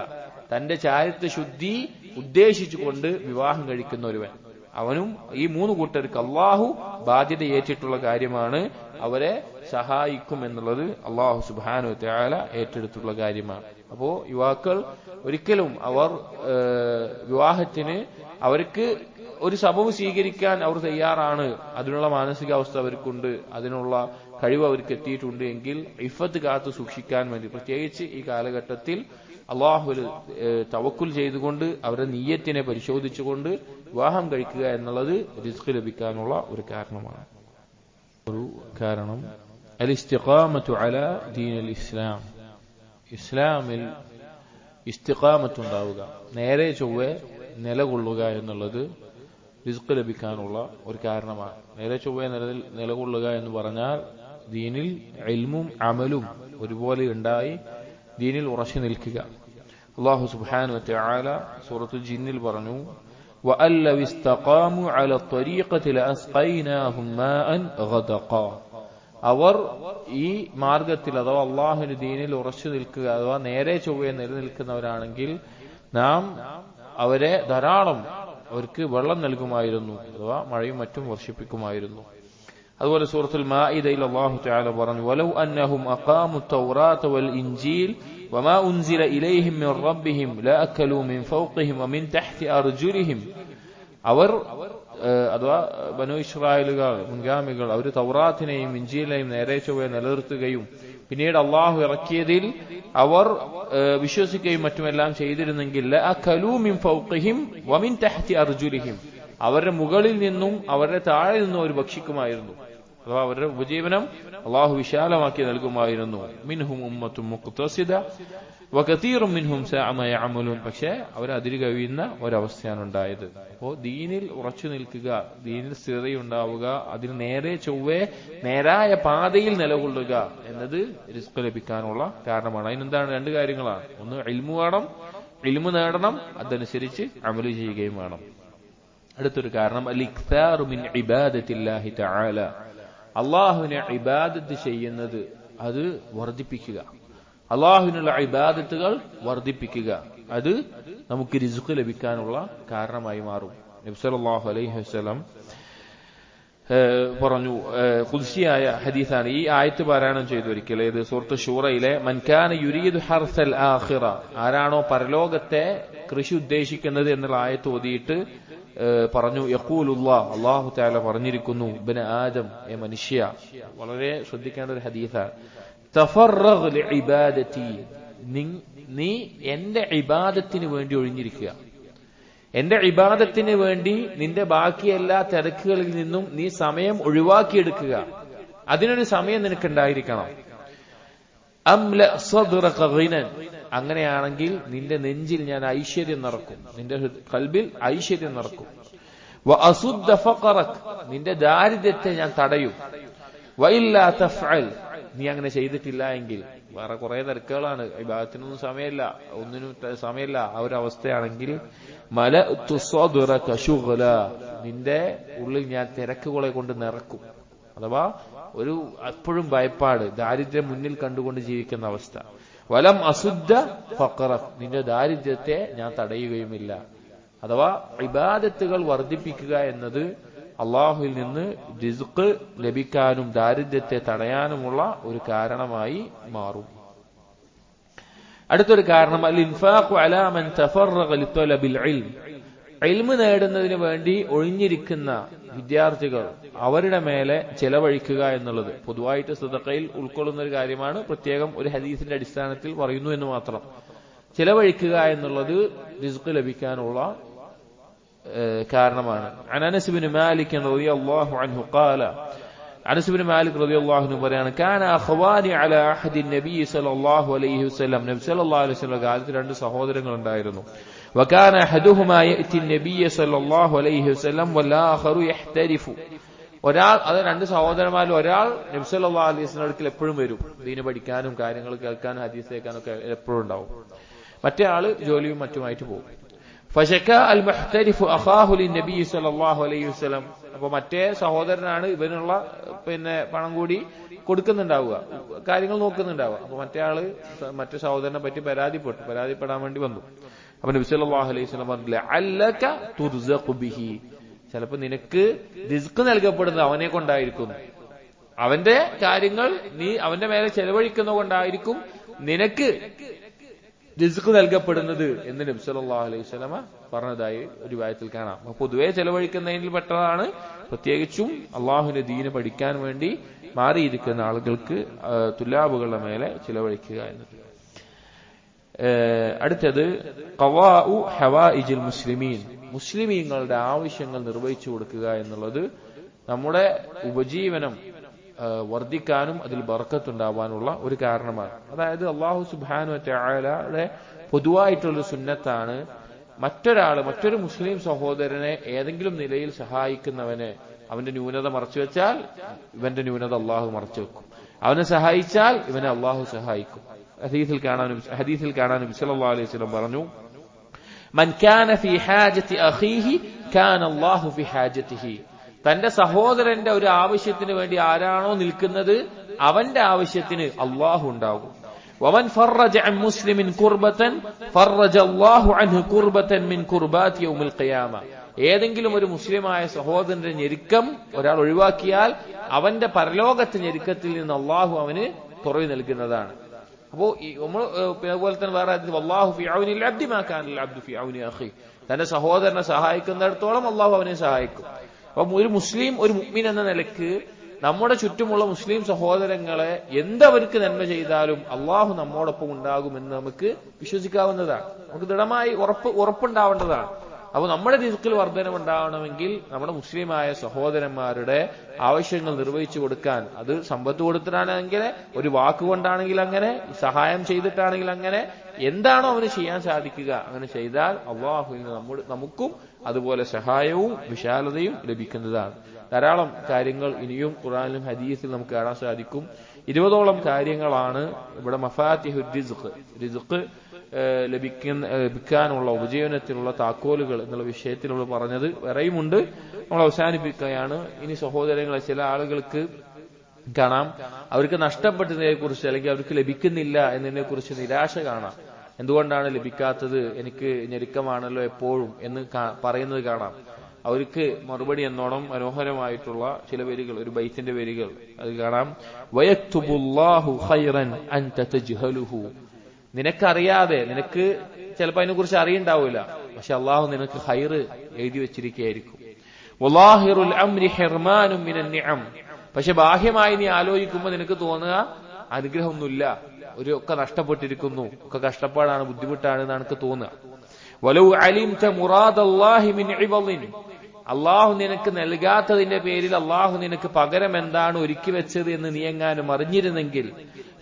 തന്റെ ചാരിത്ര ശുദ്ധി ഉദ്ദേശിച്ചുകൊണ്ട് വിവാഹം കഴിക്കുന്ന ഒരുവൻ. അവനും ഈ മൂന്ന് കൂട്ടർക്ക് അള്ളാഹു ബാധ്യത ഏറ്റിട്ടുള്ള കാര്യമാണ്. അവരെ സഹായിക്കും എന്നുള്ളത് അള്ളാഹു സുബ്ഹാനഹു വ തആല ഏറ്റെടുത്തുള്ള കാര്യമാണ്. അപ്പോ യുവാക്കൾ ഒരിക്കലും അവർ വിവാഹത്തിന് അവർക്ക് ഒരു സബബ് സ്വീകരിക്കാൻ അവർ തയ്യാറാണ്, അതിനുള്ള മാനസികാവസ്ഥ അവർക്കുണ്ട്, അതിനുള്ള കഴിവ് അവർക്ക് എത്തിയിട്ടുണ്ട് എങ്കിൽ ഇഫത്ത് കാത്തു സൂക്ഷിക്കാൻ വേണ്ടി, പ്രത്യേകിച്ച് ഈ കാലഘട്ടത്തിൽ അള്ളാഹുവിൽ തവക്കുൽ ചെയ്തുകൊണ്ട് അവരുടെ നിയ്യത്തിനെ പരിശോധിച്ചുകൊണ്ട് വിവാഹം കഴിക്കുക എന്നുള്ളത് റിസ്ക് ലഭിക്കാനുള്ള ഒരു കാരണമാണ്. ഒരു കാരണം അൽ ഇസ്തിഖാമത്തു അലാ ദീനിൽ ഇസ്ലാം, ഇസ്ലാമിൽ ഇസ്തിഖാമത്തുണ്ടാവുക, നേരെ ചൊവ്വെ നിലകൊള്ളുക എന്നുള്ളത് റിസ്ക് ലഭിക്കാനുള്ള ഒരു കാരണമാണ്. നേരെ ചൊവ്വെ നിലകൊള്ളുക എന്ന് പറഞ്ഞാൽ ദീനിൽ ഇൽമും അമലും ഒരുപോലെ ഉണ്ടായി ദീനിൽ ഉറച്ചു നിൽക്കുക. അല്ലാഹു സുബ്ഹാനഹു വ തആല സൂറത്തുൽ ജിന്നിൽ പറഞ്ഞു, വഅൻ ലൗ ഇസ്തഖാമു അലാ ത്വരീഖതി ലഅസ്ഖൈനാഹും മാഅൻ ഗദഖാ, അവർ ഈ മാർഗത്തിൽ അഥവാ അള്ളാഹുവിന്റെ ദീനിൽ ഉറച്ചു നിൽക്കുക അഥവാ നേരെ ചൊവ്വെ നിലനിൽക്കുന്നവരാണെങ്കിൽ നാം അവരെ ധാരാളം അവർക്ക് വെള്ളം നൽകുമായിരുന്നു, അഥവാ മഴയും മറ്റും വർഷിപ്പിക്കുമായിരുന്നു. അതുപോലെ സൂറത്തുൽ മാഇദയിൽ അല്ലാഹു തആല പറഞ്ഞു, വലൗ അന്നഹും അഖാമു തൗറാത വൽ ഇൻജീൽ വമാ ഉൻസില ഇലൈഹിം മിർ റബ്ബിഹിം ലഅകലൂ മിൻ ഫൗഖിഹിം വമിൻ തഹ്തി അർജുലിഹിം, അവർ അഥവാ ബനൂ ഇസ്രായേലുകൾ മുൻഗാമികൾ അവർ തൗറാത്തിനെയും ഇൻജീലിനെയും നേരെ ചൊവ്വെ നിലനിർത്തുകയും പിന്നീട് അള്ളാഹു ഇറക്കിയതിൽ അവർ വിശ്വസിക്കുകയും മറ്റുമെല്ലാം ചെയ്തിരുന്നെങ്കിൽ ലഅകലൂ മിൻ ഫൗഖിഹിം വമിൻ തഹ്തി അർജുലിഹിം, അവരുടെ മുകളിൽ നിന്നും അവരുടെ താഴെ നിന്നും അവർ ഭക്ഷിക്കുമായിരുന്നു, അഥവാ അവരുടെ ഉപജീവനം അള്ളാഹു വിശാലമാക്കി നൽകുമായിരുന്നു. മിൻഹും ഉമ്മത്തും മുഖ്തസിദ വകതീറും മിൻഹും സഅ മാ യഅമലൂൻ, പക്ഷേ അവർ അതിര് കവിയുന്ന ഒരവസ്ഥയാണ് ഉണ്ടായത്. അപ്പോൾ ദീനിൽ ഉറച്ചു നിൽക്കുക, ദീനിൽ സ്ഥിരതയുണ്ടാവുക, അതിൽ നേരെ ചൊവ്വെ നേരായ പാതയിൽ നിലകൊള്ളുക എന്നത് റിസ്ക് ലഭിക്കാനുള്ള കാരണമാണ്. അതിനെന്താണ്? രണ്ട് കാര്യങ്ങളാണ്. ഒന്ന് ഇൽമു വേണം, ഇൽമു നേടണം, അതനുസരിച്ച് അമല് ചെയ്യുകയും വേണം. അടുത്തൊരു കാരണം അൽ ഇക്താറു മിൻ ഇബാദത്തില്ലാഹി തആല, അള്ളാഹുവിനെ ഇബാദത്ത് ചെയ്യുന്നത് അത് വർദ്ധിപ്പിക്കുക, അള്ളാഹുവിനുള്ള ഇബാദത്തുകൾ വർദ്ധിപ്പിക്കുക, അത് നമുക്ക് റിസ്ക് ലഭിക്കാനുള്ള കാരണമായി മാറും. നബി സല്ലല്ലാഹു അലൈഹി വസല്ലം പറഞ്ഞു, ഖുദ്സിയായ ഹദീസാണ്, ഈ ആയത്ത് പാരായണം ചെയ്തു ഒരിക്കൽ, ഇത് സൂറത്ത് ശൂറയിലെ മൻ കാന യുരീദു ഹർസൽ ആഖിറ, ആരാണോ പരലോകത്തെ കൃഷി ഉദ്ദേശിക്കുന്നത് എന്നുള്ള ആയത്ത് ഓതിയിട്ട് പറഞ്ഞു, യഖൂലുല്ലാഹ്, അല്ലാഹു തആല പറഞ്ഞിരിക്കുന്നു, ഇബ്ന ആദം, എ മനുഷ്യ, വളരെ ശ്രദ്ധിക്കേണ്ട ഒരു ഹദീസാണ്, തഫറഗ് ലിഇബാദതി, നീ എന്റെ ഇബാദത്തിന് വേണ്ടി ഒഴിഞ്ഞിരിക്കുക, എന്റെ ഇബാദത്തിന് വേണ്ടി നിന്റെ ബാക്കി എല്ലാ തിരക്കുകളിൽ നിന്നും നീ സമയം ഒഴിവാക്കിയെടുക്കുക, അതിനൊരു സമയം നിനക്കുണ്ടായിരിക്കണം. അംല സദ്റക ഗിനൻ, അങ്ങനെയാണെങ്കിൽ നിന്റെ നെഞ്ചിൽ ഞാൻ ഐശ്വര്യം നിറക്കും, നിന്റെ ഖൽബിൽ ഐശ്വര്യം നിറക്കും. വഅസുദ്ദ ഫഖറക്, നിന്റെ ദാരിദ്ര്യത്തെ ഞാൻ തടയും. വഇല്ലാ തഫ്അൽ, നീ അങ്ങനെ ചെയ്തിട്ടില്ല എങ്കിൽ, വേറെ കുറെ തിരക്കുകളാണ്, ഇബാദത്തിനൊന്നും സമയമില്ല, ഒന്നിനും സമയമില്ല, ആ ഒരു അവസ്ഥയാണെങ്കിൽ മലഅതു സദ്റക ശുഗ്ല, നിന്റെ ഉള്ളിൽ ഞാൻ തിരക്കുകളെ കൊണ്ട് നിറക്കും. അഥവാ ഒരു എപ്പോഴും ഭയപ്പാട്, ദാരിദ്ര്യം മുന്നിൽ കണ്ടുകൊണ്ട് ജീവിക്കുന്ന അവസ്ഥ. വലം അസുദ്ദ ഫഖറക്, നിന്റെ ദാരിദ്ര്യത്തെ ഞാൻ തടയുകയുമില്ല. അഥവാ ഇബാദത്തുകൾ വർദ്ധിപ്പിക്കുക എന്നത് അള്ളാഹുവിൽ നിന്ന് റിസ്ക് ലഭിക്കാനും ദാരിദ്ര്യത്തെ തടയാനുമുള്ള ഒരു കാരണമായി മാറും. അടുത്തൊരു കാരണം അൽ ഇൻഫാഖു അലാ മൻ തഫറഗ ലിതലബിൽ ഇൽം, ഇൽമ് നേടുന്നതിന് വേണ്ടി ഒഴിഞ്ഞിരിക്കുന്ന വിദ്യാർത്ഥികൾ അവരുടെ മേലെ ചെലവഴിക്കുക എന്നുള്ളത് പൊതുവായിട്ട് സദഖയിൽ ഉൾക്കൊള്ളുന്ന ഒരു കാര്യമാണ്, പ്രത്യേകം ഒരു ഹദീസിന്റെ അടിസ്ഥാനത്തിൽ പറയുന്നു എന്ന് മാത്രം. ചെലവഴിക്കുക എന്നുള്ളത് റിസ്ക് ലഭിക്കാനുള്ള കാരണമാണ്. അൻ അനസ് ഇബ്നു മാലിക് റളിയല്ലാഹു അൻഹു ഖാല അനസ് ഇബ്നു മാലിക് റളിയല്ലാഹു അൻഹു പറയാണ് കാന അഖ്വാനി അലാ അഹദി നബി സല്ലല്ലാഹു അലൈഹി വസല്ലം, നബി സല്ലല്ലാഹു അലൈഹി വസല്ലം കാലത്ത് രണ്ട് സഹോദരങ്ങൾ ഉണ്ടായിരുന്നു. വകാന അഹദുഹുമാ യഅതി നബി സല്ലല്ലാഹു അലൈഹി വസല്ലം വലാഖറു യഹ്തരിഫു. ഒരാൾ, അത് രണ്ട് സഹോദരന്മാരിൽ ഒരാൾ നബി സല്ലല്ലാഹു അലൈഹി വസല്ലം അടുക്കൽ എപ്പോഴും വരും, ദീന് പഠിക്കാനും കാര്യങ്ങൾ കേൾക്കാനും ഹദീസ് കേൾക്കാനും ഒക്കെ എപ്പോഴും ഉണ്ടാവും. മറ്റേ ആള് ജോലിയും മറ്റുമായിട്ട് പോകും. ഫശക അൽ മുഹ്തരിഫു അഖാഹു ലിന്നബി സല്ലല്ലാഹു അലൈഹി വസല്ലം. അപ്പൊ മറ്റേ സഹോദരനാണ് ഇവനുള്ള പണം കൂടി കൊടുക്കുന്നുണ്ടാവുക, കാര്യങ്ങൾ നോക്കുന്നുണ്ടാവുക. അപ്പൊ മറ്റേ സഹോദരനെ പറ്റി പരാതിപ്പെടാൻ വേണ്ടി വന്നു. അപ്പൊ നബി സല്ലല്ലാഹു അലൈഹി വസല്ലം പറഞ്ഞു ലഅല്ലക തുർസഖു ബിഹി, ചിലപ്പോ നിനക്ക് റിസ്ക് നൽകപ്പെടുന്നത് അവനെ കൊണ്ടായിരിക്കും, അവന്റെ കാര്യങ്ങൾ നീ അവന്റെ മേലെ ചെലവഴിക്കുന്ന കൊണ്ടായിരിക്കും നിനക്ക് റിസ്ക് നൽകപ്പെടുന്നത് എന്ന് നബി സല്ലല്ലാഹു അലൈഹി വസല്ലം പറഞ്ഞതായി ഒരു വായത്തിൽ കാണാം. അപ്പൊ പൊതുവെ ചെലവഴിക്കുന്നതിൽ പെട്ടതാണ് പ്രത്യേകിച്ചും അള്ളാഹുവിന്റെ ദീന് പഠിക്കാൻ വേണ്ടി മാറിയിരിക്കുന്ന ആളുകൾക്ക് തുലാബുകളുടെ മേലെ ചിലവഴിക്കുക എന്നത്. അടുത്തത് ഖവാഉ ഹവായിജിൽ മുസ്ലിമീൻ, മുസ്ലിമീങ്ങളുടെ ആവശ്യങ്ങൾ നിർവഹിച്ചു കൊടുക്കുക എന്നുള്ളത് നമ്മുടെ ഉപജീവനം വർദ്ധിക്കാനും അതിൽ ബർക്കത്തുണ്ടാവാനുള്ള ഒരു കാരണമാണ്. അതായത് അല്ലാഹു സുബ്ഹാനഹു വ തആലയുടെ പൊതുവായിട്ടുള്ളൊരു സുന്നത്താണ് മറ്റൊരു മുസ്ലിം സഹോദരനെ ഏതെങ്കിലും നിലയിൽ സഹായിക്കുന്നവനെ അവന്റെ ന്യൂനത മറച്ചു വെച്ചാൽ ഇവന്റെ ന്യൂനത അള്ളാഹു മറച്ചു വെക്കും, അവനെ സഹായിച്ചാൽ ഇവനെ അള്ളാഹു സഹായിക്കും. ഹദീസിൽ കാണാൻ നബി സല്ലല്ലാഹു അലൈഹി വസല്ലം പറഞ്ഞു മൻ കാന ഫീ ഹാജതി അഖീഹി കാന അല്ലാഹു ഫീ ഹാജതിഹി. തന്റെ സഹോദരന്റെ ഒരു ആവശ്യത്തിന് വേണ്ടി ആരാണോ നിൽക്കുന്നത് അവന്റെ ആവശ്യത്തിന് അള്ളാഹു ഉണ്ടാകും. വമൻ ഫറജ അൻ മുസ്ലിമിൻ കുർബതൻ ഫറജ അല്ലാഹു അൻഹു കുർബതൻ മിൻ കുർബാതി യൗമിൽ ഖിയാമ. ഏതെങ്കിലും ഒരു മുസ്ലിമായ സഹോദരന്റെ ഞെരുക്കം ഒരാൾ ഒഴിവാക്കിയാൽ അവന്റെ പരലോകത്തെ ഞെരുക്കത്തിൽ നിന്ന് അള്ളാഹു അവന് തുറവി നൽകുന്നതാണ്. അപ്പോ അതുപോലെ തന്നെ വേറെ അല്ലാഹു ഫീ ഔനിൽ അബ്ദി മാ കാനൽ അബ്ദു ഫീ ഔനി അഖി. തന്റെ സഹോദരനെ സഹായിക്കുന്നിടത്തോളം അള്ളാഹു അവനെ സഹായിക്കും. അപ്പൊ ഒരു മുസ്ലിം, ഒരു മുഅ്മിൻ എന്ന നിലക്ക് നമ്മുടെ ചുറ്റുമുള്ള മുസ്ലിം സഹോദരങ്ങളെ എന്തവർക്ക് നന്മ ചെയ്താലും അള്ളാഹു നമ്മോടൊപ്പം ഉണ്ടാകുമെന്ന് നമുക്ക് വിശ്വസിക്കാവുന്നതാണ്, നമുക്ക് ദൃഢമായി ഉറപ്പുണ്ടാവേണ്ടതാണ്. അപ്പൊ നമ്മുടെ റിസ്കിൽ വർധനമുണ്ടാവണമെങ്കിൽ നമ്മുടെ മുസ്ലിമായ സഹോദരന്മാരുടെ ആവശ്യങ്ങൾ നിർവഹിച്ചു കൊടുക്കാൻ, അത് സമ്പത്ത് കൊടുത്തിട്ടാണെങ്കിൽ, ഒരു വാക്കുകൊണ്ടാണെങ്കിൽ അങ്ങനെ, സഹായം ചെയ്തിട്ടാണെങ്കിൽ അങ്ങനെ, എന്താണോ അവന് ചെയ്യാൻ സാധിക്കുക അങ്ങനെ ചെയ്താൽ അള്ളാഹുവിന് നമുക്കും അതുപോലെ സഹായവും വിശാലതയും ലഭിക്കുന്നതാണ്. ധാരാളം കാര്യങ്ങൾ ഇനിയും ഖുർആനിലും ഹദീസിൽ നമുക്ക് കാണാൻ സാധിക്കും. 20ഓളം കാര്യങ്ങളാണ് ഇവിടെ മഫാത്തിഹുർ റിസ്ഖ് ലഭിക്കാനുള്ള ഉപജീവനത്തിനുള്ള താക്കോലുകൾ എന്നുള്ള വിഷയത്തിൽ നമ്മൾ പറഞ്ഞത് വേറെയുമുണ്ട്. നമ്മൾ അവസാനിപ്പിക്കുകയാണ്. ഇനി സഹോദരങ്ങളെ, ചില ആളുകൾക്ക് കാണാം അവർക്ക് നഷ്ടപ്പെട്ടതിനെ കുറിച്ച് അല്ലെങ്കിൽ അവർക്ക് ലഭിക്കുന്നില്ല എന്നതിനെ കുറിച്ച് നിരാശ കാണാം. എന്തുകൊണ്ടാണ് ലഭിക്കാത്തത്, എനിക്ക് ഞെരുക്കമാണല്ലോ എപ്പോഴും എന്ന് പറയുന്നത് കാണാം. അവർക്ക് മറുപടി എന്നോണം മനോഹരമായിട്ടുള്ള ചില വരികൾ, ഒരു ബൈത്തിന്റെ വരികൾ അത് കാണാം. വയക്തുബുല്ലാഹു ഖൈറൻ അൻത തജ്ഹലുഹു. നിനക്കറിയാതെ, നിനക്ക് ചിലപ്പോൾ അതിനെക്കുറിച്ച് അറിയണ്ടാവില്ല, പക്ഷെ അള്ളാഹു നിനക്ക് ഖൈറ് എഴുതി വെച്ചിരിക്കുകയായിരിക്കും. വലാഹിറുൽ അംരി ഹിർമാനും മിനൻ നിഅം. പക്ഷെ ബാഹ്യമായി നീ ആലോചിക്കുമ്പോൾ നിനക്ക് തോന്നുക അനുഗ്രഹമൊന്നുമില്ല, ഒക്കെ നഷ്ടപ്പെട്ടിരിക്കുന്നു, ഒക്കെ കഷ്ടപ്പാടാണ്, ബുദ്ധിമുട്ടാണ് എന്നാണ് എനിക്ക് തോന്നുക. വലൗ അലിംത മുറാദല്ലാഹി മിൻ ഇബളിൻ. അള്ളാഹു നിനക്ക് നൽകാത്തതിന്റെ പേരിൽ അള്ളാഹു നിനക്ക് പകരം എന്താണ് ഒരുക്കി വെച്ചത് എന്ന് നീ എങ്ങാനും അറിഞ്ഞിരുന്നെങ്കിൽ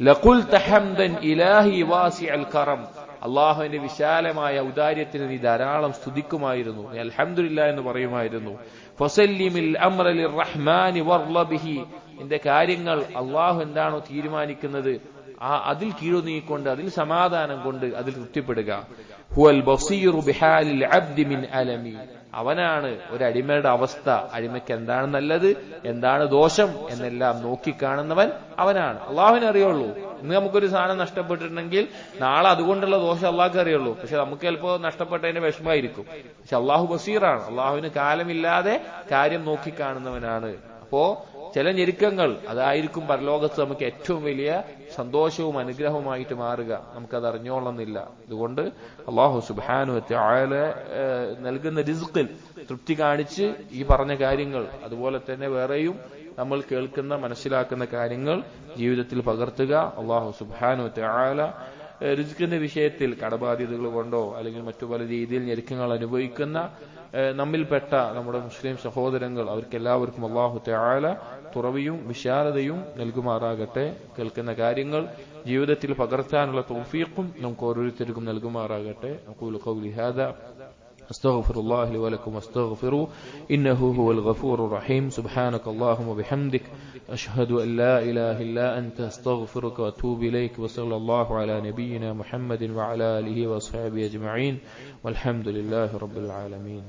ലഖുൽത ഹംദൻ ഇലാഹി വാസിഅൽ കറം. അള്ളാഹുവിന്റെ വിശാലമായ ഔദാര്യത്തിന് നീ ധാരാളം സ്തുതിക്കുമായിരുന്നു, നീ അൽഹംദുലില്ലാഹ് എന്ന് പറയുമായിരുന്നു. ഫസല്ലിമിൽ അംറ ലിർറഹ്മാനി വർളബിഹി. നിന്റെ കാര്യങ്ങൾ അള്ളാഹു എന്താണോ തീരുമാനിക്കുന്നത് അതിൽ കീഴുനീക്കൊണ്ട്, അതിൽ സമാധാനം കൊണ്ട് അതിൽ തൃപ്തിപ്പെടുക. ഹുവൽ ബസീറു ബിഹാലിൽ അബ്ദി മിൻ അലമി. അവനാണ് ഒരു അടിമയുടെ അവസ്ഥ, അടിമയ്ക്ക് എന്താണ് നല്ലത്, എന്താണ് ദോഷം എന്നെല്ലാം നോക്കിക്കാണുന്നവൻ അവനാണ്. അള്ളാഹുവിനെ അറിയുള്ളൂ. ഇന്ന് നമുക്കൊരു സാധനം നഷ്ടപ്പെട്ടിട്ടുണ്ടെങ്കിൽ നാളെ അതുകൊണ്ടുള്ള ദോഷം അള്ളാഹ്ക്ക് അറിയുള്ളൂ. പക്ഷെ നമുക്ക് ചിലപ്പോൾ നഷ്ടപ്പെട്ടതിന്റെ വിഷമമായിരിക്കും. പക്ഷെ അള്ളാഹു ബസീറാണ്, അള്ളാഹുവിന് കാലമില്ലാതെ കാര്യം നോക്കിക്കാണുന്നവനാണ്. അപ്പോ ചില ഞെരുക്കങ്ങൾ അതായിരിക്കും പരലോകത്ത് നമുക്ക് ഏറ്റവും വലിയ സന്തോഷവും അനുഗ്രഹവുമായിട്ട് മാറുക, നമുക്കത് അറിഞ്ഞോളന്നില്ല. അതുകൊണ്ട് അല്ലാഹു സുബ്ഹാനഹു വ തആല നൽകുന്ന റിസ്ഖിൽ തൃപ്തി കാണിച്ച് ഈ പറഞ്ഞ കാര്യങ്ങൾ അതുപോലെ തന്നെ വേറെയും നമ്മൾ കേൾക്കുന്ന മനസ്സിലാക്കുന്ന കാര്യങ്ങൾ ജീവിതത്തിൽ പകർത്തുക. അല്ലാഹു സുബ്ഹാനഹു വ തആല റിസ്കിന്റെ വിഷയത്തിൽ കടബാധ്യതകൾ കൊണ്ടോ അല്ലെങ്കിൽ മറ്റു പല രീതിയിൽ ഞെരുക്കങ്ങൾ അനുഭവിക്കുന്ന നമ്മിൽപ്പെട്ട നമ്മുടെ മുസ്ലിം സഹോദരങ്ങൾ അവർക്കെല്ലാവർക്കും അല്ലാഹു തആല തുറവിയും വിശാലതയും നൽകുമാറാകട്ടെ. കേൾക്കുന്ന കാര്യങ്ങൾ ജീവിതത്തിൽ പകർത്താനുള്ള തൗഫീഖും നമുക്ക് ഓരോരുത്തർക്കും നൽകുമാറാകട്ടെ. അഖൂലു ഖൗലി ഹാദാ أستغفر الله لي ولكم واستغفروه إنه هو الغفور الرحيم. سبحانك اللهم وبحمدك أشهد أن لا إله إلا أنت أستغفرك وأتوب إليك. وصلى الله على نبينا محمد وعلى آله وأصحابه أجمعين والحمد لله رب العالمين.